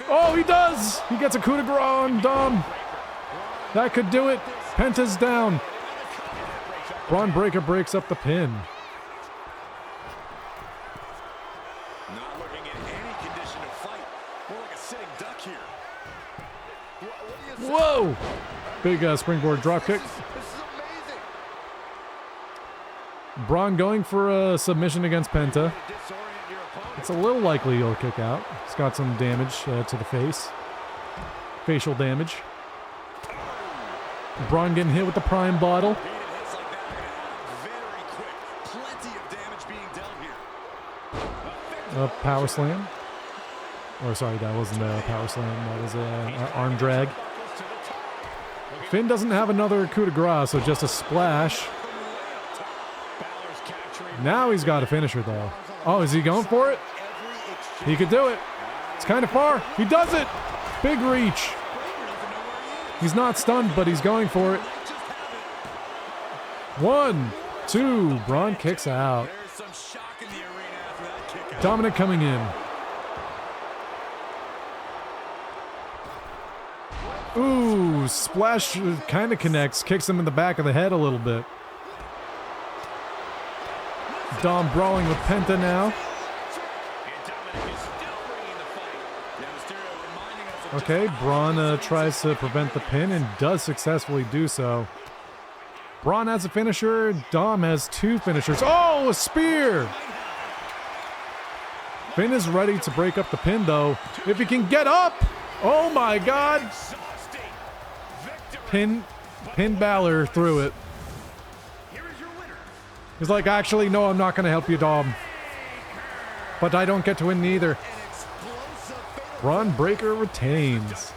Oh, he does! He gets a coup de grace on Dom. That could do it. Penta's down. Braun Breaker breaks up the pin. Not looking in any condition to fight. More like a sitting duck here. Whoa! Big springboard drop kick. This is amazing. Braun going for a submission against Penta. It's a little likely he'll kick out. He's got some damage to the face. Facial damage. Braun getting hit with the prime bottle. Power slam. Or sorry, that wasn't a power slam. That was an arm drag. Finn doesn't have another coup de grace, so just a splash. Now he's got a finisher, though. Oh, is he going for it? He could do it. It's kind of far. He does it. Big reach. He's not stunned, but he's going for it. 1, 2. Braun kicks out. Dominic coming in. Ooh, splash kind of connects. Kicks him in the back of the head a little bit. Dom brawling with Penta now. Okay, Braun tries to prevent the pin and does successfully do so. Braun has a finisher. Dom has 2 finishers. Oh, a spear! Finn is ready to break up the pin, though. If he can get up! Oh my God! Pin Balor through it. He's like, actually, no, I'm not going to help you, Dom. But I don't get to win neither. Braun Breaker retains.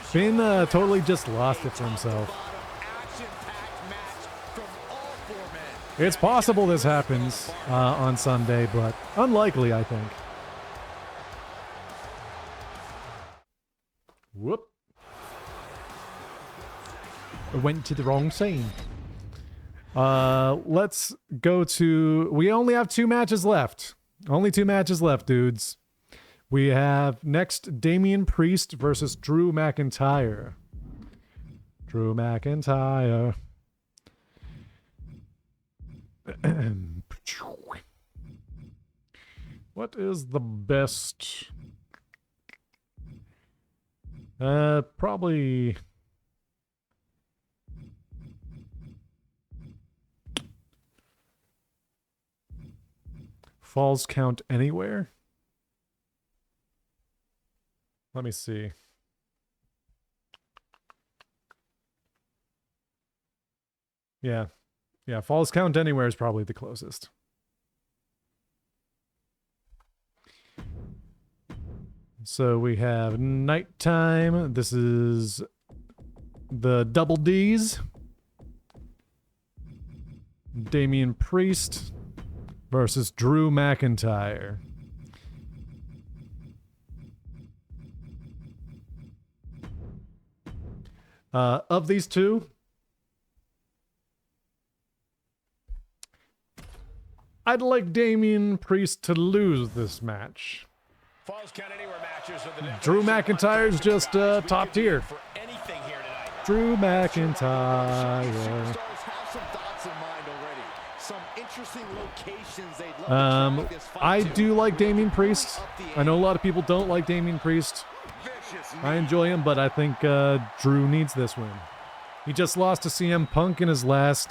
Finn totally just lost it for himself. It's possible this happens on Sunday, but unlikely, I think. Whoop. I went to the wrong scene. Let's go to... We only have 2 matches left. Only 2 matches left, dudes. We have next Damian Priest versus Drew McIntyre. Drew McIntyre. What is the best? Probably... Falls count anywhere? Let me see. Yeah. Yeah, Falls count anywhere is probably the closest. So we have Nighttime. This is the Double D's. Damian Priest versus Drew McIntyre. Of these two, I'd like Damian Priest to lose this match. Drew McIntyre's just top tier. Drew McIntyre. I do like Damian Priest. I know a lot of people don't like Damian Priest. I enjoy him, but I think Drew needs this win. He just lost to CM Punk in his last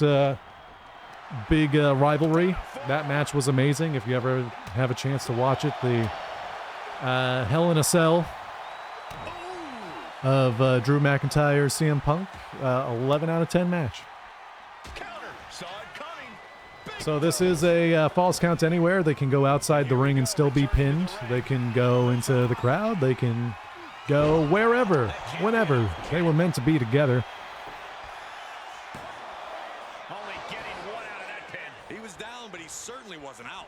big rivalry. That match was amazing. If you ever have a chance to watch it, the Hell in a Cell of Drew McIntyre, CM Punk, 11 out of 10 match. So this is a Falls count anywhere. They can go outside the ring and still be pinned. They can go into the crowd. They can go wherever, whenever. They were meant to be together. Only getting 1 out of that pin. He was down, but he certainly wasn't out.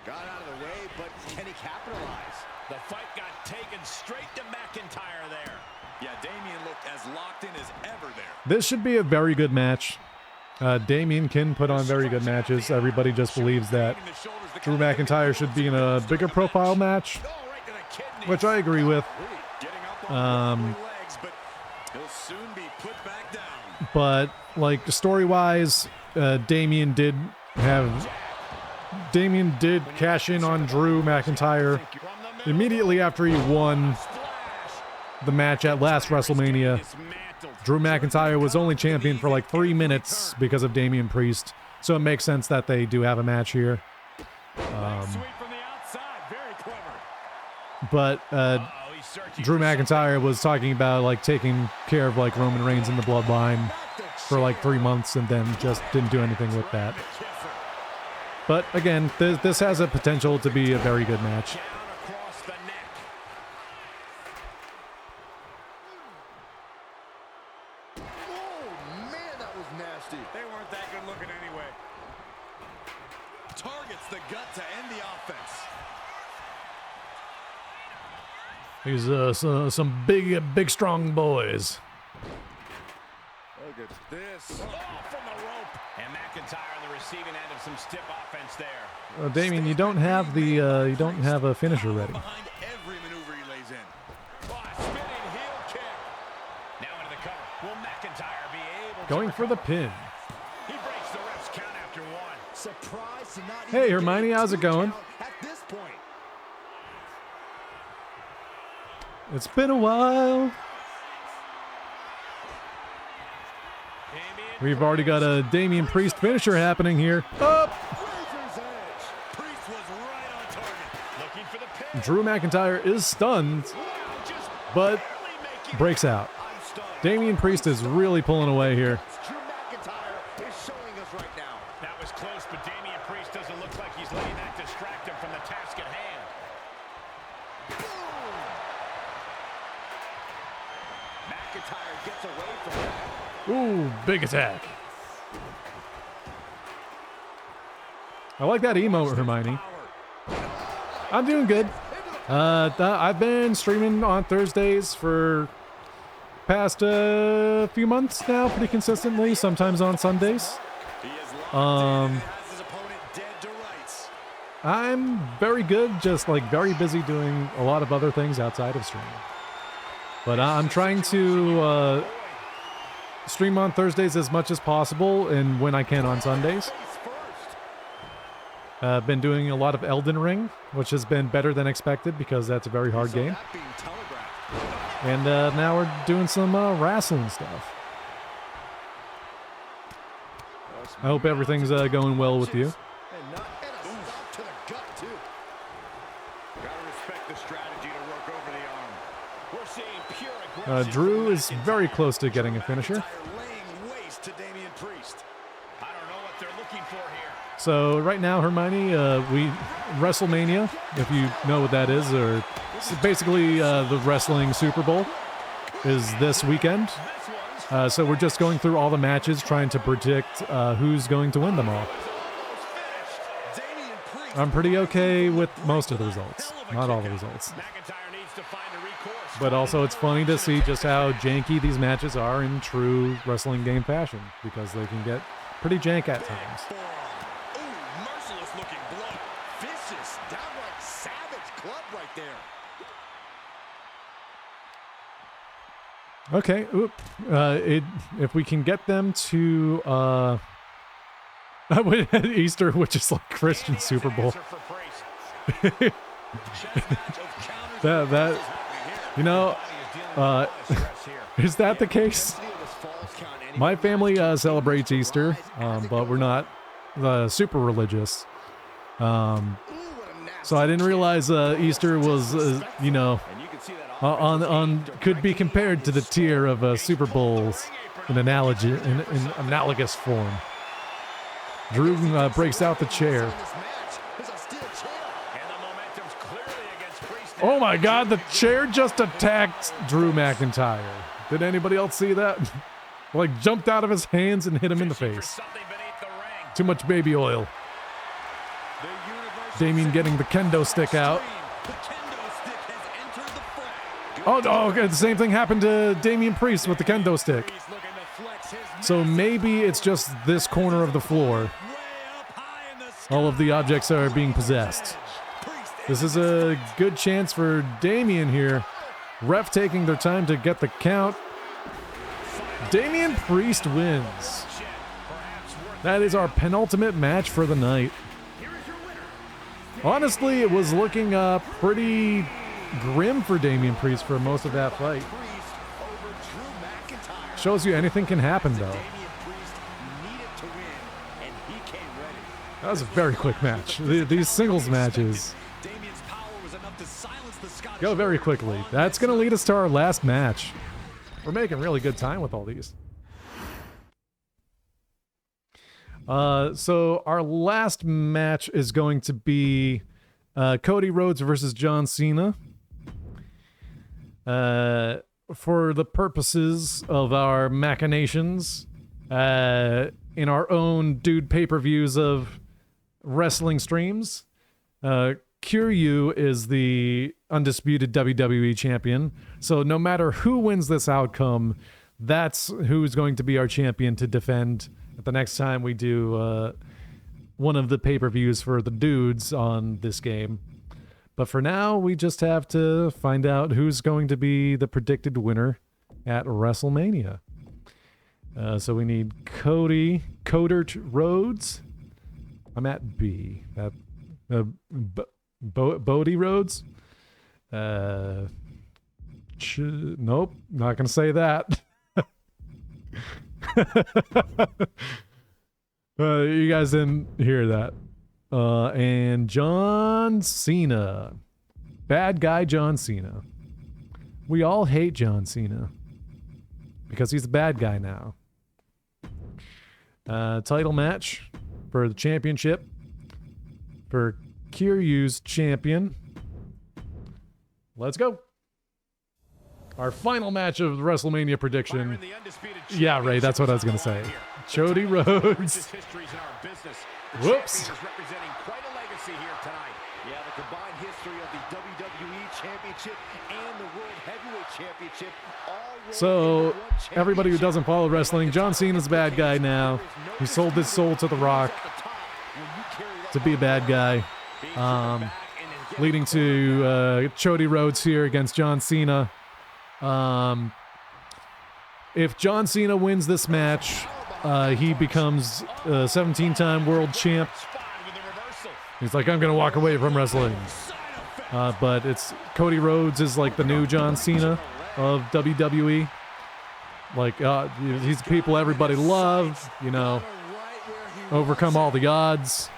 Got out of the way, but can he capitalize? The fight got taken straight to McIntyre there. Yeah, Damian looked as locked in as ever there. This should be a very good match. Damian can put on very good matches. Everybody just believes that Drew McIntyre should be in a bigger profile match, which I agree with. But like story-wise, Damian did cash in on Drew McIntyre immediately after he won the match at last WrestleMania. Drew McIntyre was only champion for like 3 minutes because of Damian Priest, so it makes sense that they do have a match here. But Drew McIntyre was talking about like taking care of like Roman Reigns in the bloodline for like 3 months and then just didn't do anything with that. But again, this has a potential to be a very good match. These some big strong boys. Look at this. Oh, from the rope. And McIntyre on the receiving end of some stiff offense there. Damien, you don't have a finisher ready. Behind every maneuver he lays in. Oh, spinning heel kick. Now into the cover. Will McIntyre be able to going for the pin? He breaks the ref's count after 1. Surprised to not Hey Hermione, how's it going? At this point. It's been a while. We've already got a Damian Priest finisher happening here. Up! Drew McIntyre is stunned, but breaks out. Damian Priest is really pulling away here. Drew McIntyre is showing us right now. That was close, but Damian Priest doesn't look like he's letting that distract him from the task at hand. McIntyre gets away from that. Ooh, big attack. I like that emote, Hermione. I'm doing good. I've been streaming on Thursdays for past few months now, pretty consistently, sometimes on Sundays. I'm very good, just like very busy doing a lot of other things outside of streaming. But I'm trying to stream on Thursdays as much as possible and when I can on Sundays. Been doing a lot of Elden Ring, which has been better than expected because that's a very hard game. And now we're doing some wrestling stuff. I hope everything's going well with you. Drew is very close to getting a finisher. So right now, Hermione, Wrestlemania, if you know what that is, or basically the wrestling Super Bowl, is this weekend. So we're just going through all the matches, trying to predict who's going to win them all. I'm pretty okay with most of the results, not all the results. But also it's funny to see just how janky these matches are in true wrestling game fashion, because they can get pretty jank at times. Okay, if we can get them to Easter, which is like Christian Super Bowl. that you know, is that the case? My family celebrates Easter, but we're not super religious. So I didn't realize Easter was, you know, could be compared to the tier of Super Bowls in analogous form. Drew breaks out the chair. Oh my God, the chair just attacked Drew McIntyre. Did anybody else see that? Like jumped out of his hands and hit him in the face. Too much baby oil. Damien getting the kendo stick out. Oh, okay, the same thing happened to Damian Priest with the kendo stick. So maybe it's just this corner of the floor. All of the objects are being possessed. This is a good chance for Damian here. Ref taking their time to get the count. Damian Priest wins. That is our penultimate match for the night. Honestly, it was looking pretty grim for Damian Priest for most of that fight. Shows you anything can happen, though. That was a very quick match. These singles matches go very quickly. That's going to lead us to our last match. We're making really good time with all these. So our last match is going to be Cody Rhodes versus John Cena. For the purposes of our machinations, in our own dude pay-per-views of wrestling streams, Kiryu is the undisputed WWE champion. So no matter who wins this outcome, that's who's going to be our champion to defend at the next time we do one of the pay-per-views for the dudes on this game. But for now, we just have to find out who's going to be the predicted winner at WrestleMania. So we need Codert Rhodes. I'm at B. Bodie Rhodes. Nope, not gonna say that. You guys didn't hear that. And John Cena. Bad guy John Cena. We all hate John Cena. Because he's a bad guy now. Title match for the championship. For Kiryu's champion. Let's go. Our final match of the WrestleMania prediction. Yeah, Ray, that's what I was going to say. Cody Rhodes. Whoops. Representing quite a legacy here tonight. Yeah, the combined history of the WWE Championship and the World Heavyweight Championship all So, everybody who doesn't follow wrestling, John Cena's a bad guy now. He sold his soul to The Rock to be a bad guy. Leading to Cody Rhodes here against John Cena. If John Cena wins this match, he becomes a 17-time world champ. He's like, I'm going to walk away from wrestling. But it's Cody Rhodes is like the new John Cena of WWE. Like, he's the people everybody loves, you know, overcome all the odds.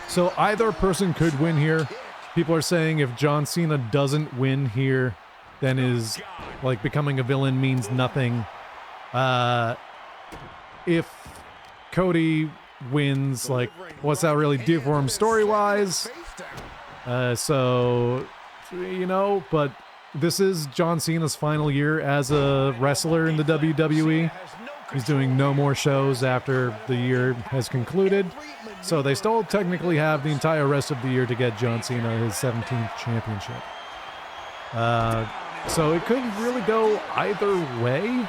So either person could win here. People are saying if John Cena doesn't win here, then is like becoming a villain means nothing. If Cody wins, like, what's that really do for him story-wise? So, you know, but this is John Cena's final year as a wrestler in the WWE. He's doing no more shows after the year has concluded. So they still technically have the entire rest of the year to get John Cena his 17th championship. So it could really go either way.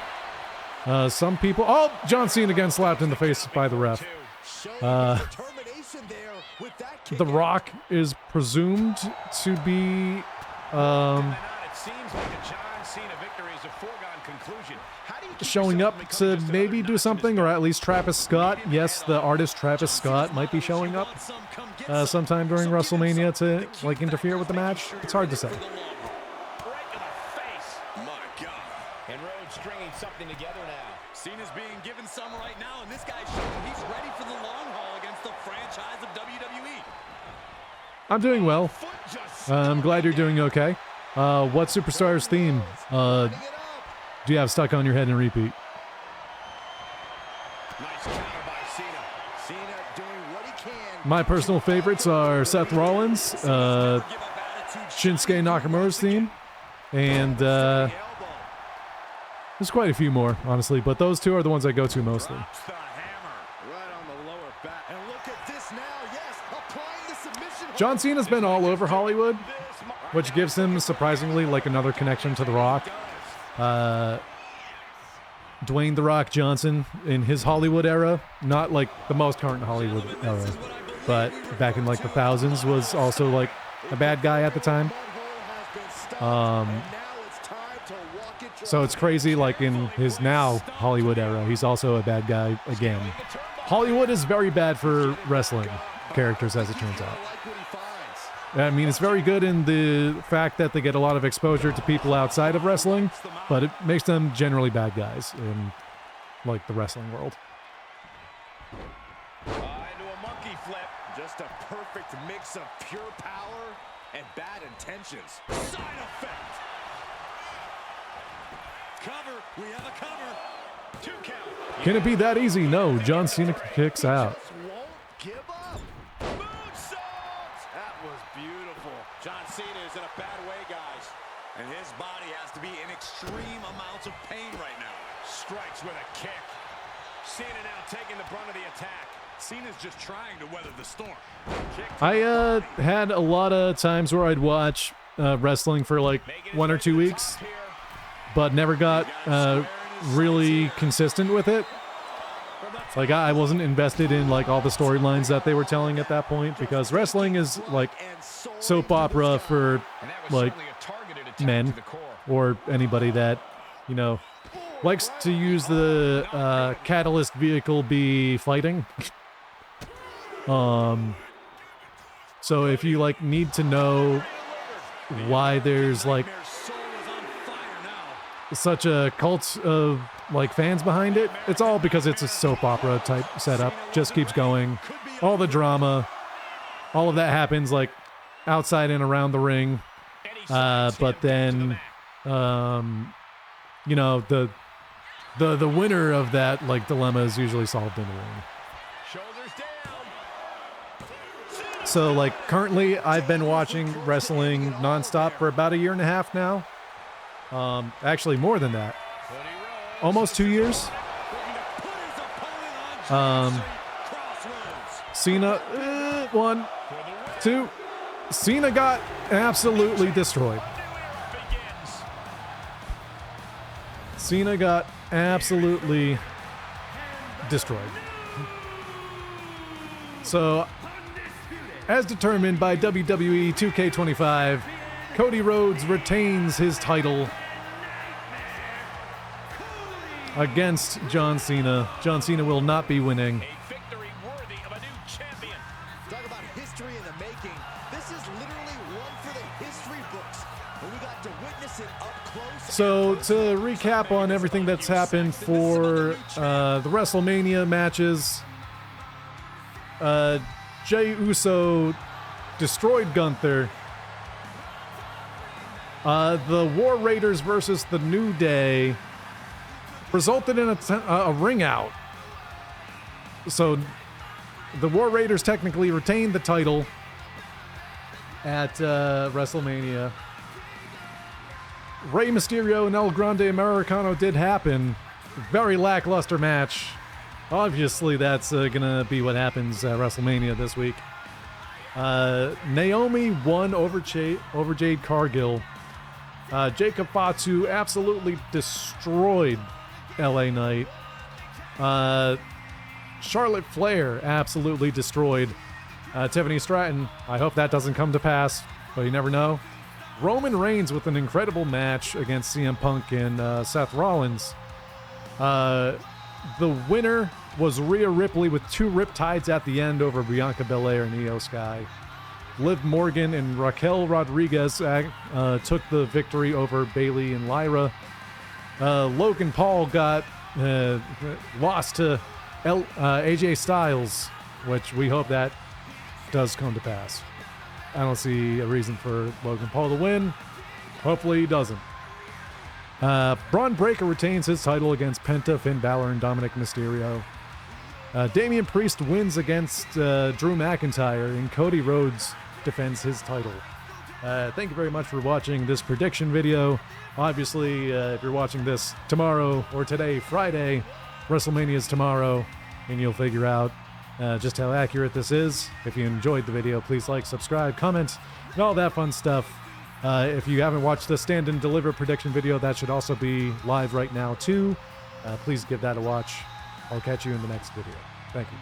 Some people... Oh, John Cena again slapped in the face by the ref. The Rock is presumed to be... showing up to maybe do something, or at least Travis Scott. Yes, the artist Travis Scott might be showing up sometime during WrestleMania to like interfere with the match. It's hard to say. And Rhodes stringing something together now. Cena's being given some right now, and this guy's showing he's ready for the long haul against the franchise of WWE. I'm doing well. I'm glad you're doing okay. What Superstars theme do you have stuck on your head and repeat? Nice counter by Cena. Cena doing what he can. My personal favorites are Seth Rollins, Shinsuke Nakamura's theme, and there's quite a few more, honestly, but those two are the ones I go to mostly. John Cena's been all over Hollywood, which gives him, surprisingly, like another connection to The Rock. Dwayne The Rock Johnson in his Hollywood era, not like the most current Hollywood era, but back in like the thousands was also like a bad guy at the time. So it's crazy, like in his now Hollywood era, he's also a bad guy again. Hollywood is very bad for wrestling characters, as it turns out. I mean, it's very good in the fact that they get a lot of exposure to people outside of wrestling, but it makes them generally bad guys in, like, the wrestling world. Into a monkey flip. Just a perfect mix of pure power and bad intentions. Side effect. Cover. We have a cover. 2 count. Can it be that easy? No, John Cena kicks out. John Cena is in a bad way, guys. And his body has to be in extreme amounts of pain right now. Strikes with a kick. Cena now taking the brunt of the attack. Cena's just trying to weather the storm. I had a lot of times where I'd watch wrestling for like 1 or 2 weeks, but never got really consistent with it. Like, I wasn't invested in like all the storylines that they were telling at that point, because wrestling is like soap opera for like men or anybody that, you know, likes to use the catalyst vehicle be fighting. So if you like need to know why there's like such a cult of like fans behind it. It's all because it's a soap opera type setup. Just keeps going. All the drama, all of that happens like outside and around the ring. But then, you know, the winner of that like dilemma is usually solved in the ring. So like currently I've been watching wrestling nonstop for about 1.5 years now. Actually more than that. Almost 2 years. Cena, 1, 2. Cena got absolutely destroyed. Cena got absolutely destroyed. So, as determined by WWE2k25, Cody Rhodes retains his title against John Cena. John Cena will not be winning. A victory worthy of a new champion. Talk about history in the making. This is literally one for the history books. And we got to witness it up close. So to recap on everything that's happened for the WrestleMania matches, Jey Uso destroyed Gunther. The War Raiders versus the New Day resulted in a ring out. So the War Raiders technically retained the title at WrestleMania. Rey Mysterio and El Grande Americano did happen. Very lackluster match. Obviously, that's gonna be what happens at WrestleMania this week. Naomi won over Jade Cargill. Jacob Fatu absolutely destroyed LA Knight. Charlotte Flair absolutely destroyed Tiffany Stratton. I hope that doesn't come to pass, but you never know. Roman Reigns with an incredible match against CM Punk and Seth Rollins. The winner was Rhea Ripley with 2 riptides at the end over Bianca Belair and Io Sky. Liv Morgan and Raquel Rodriguez took the victory over Bayley and Lyra. Logan Paul got lost to AJ Styles, which we hope that does come to pass. I don't see a reason for Logan Paul to win. Hopefully he doesn't. Braun Breaker retains his title against Penta, Finn Balor, and Dominic Mysterio. Damian Priest wins against Drew McIntyre, and Cody Rhodes defends his title. Thank you very much for watching this prediction video. Obviously, if you're watching this tomorrow or today, Friday, WrestleMania is tomorrow, and you'll figure out just how accurate this is. If you enjoyed the video, please like, subscribe, comment, and all that fun stuff. If you haven't watched the Stand and Deliver prediction video, that should also be live right now too. Please give that a watch. I'll catch you in the next video. Thank you.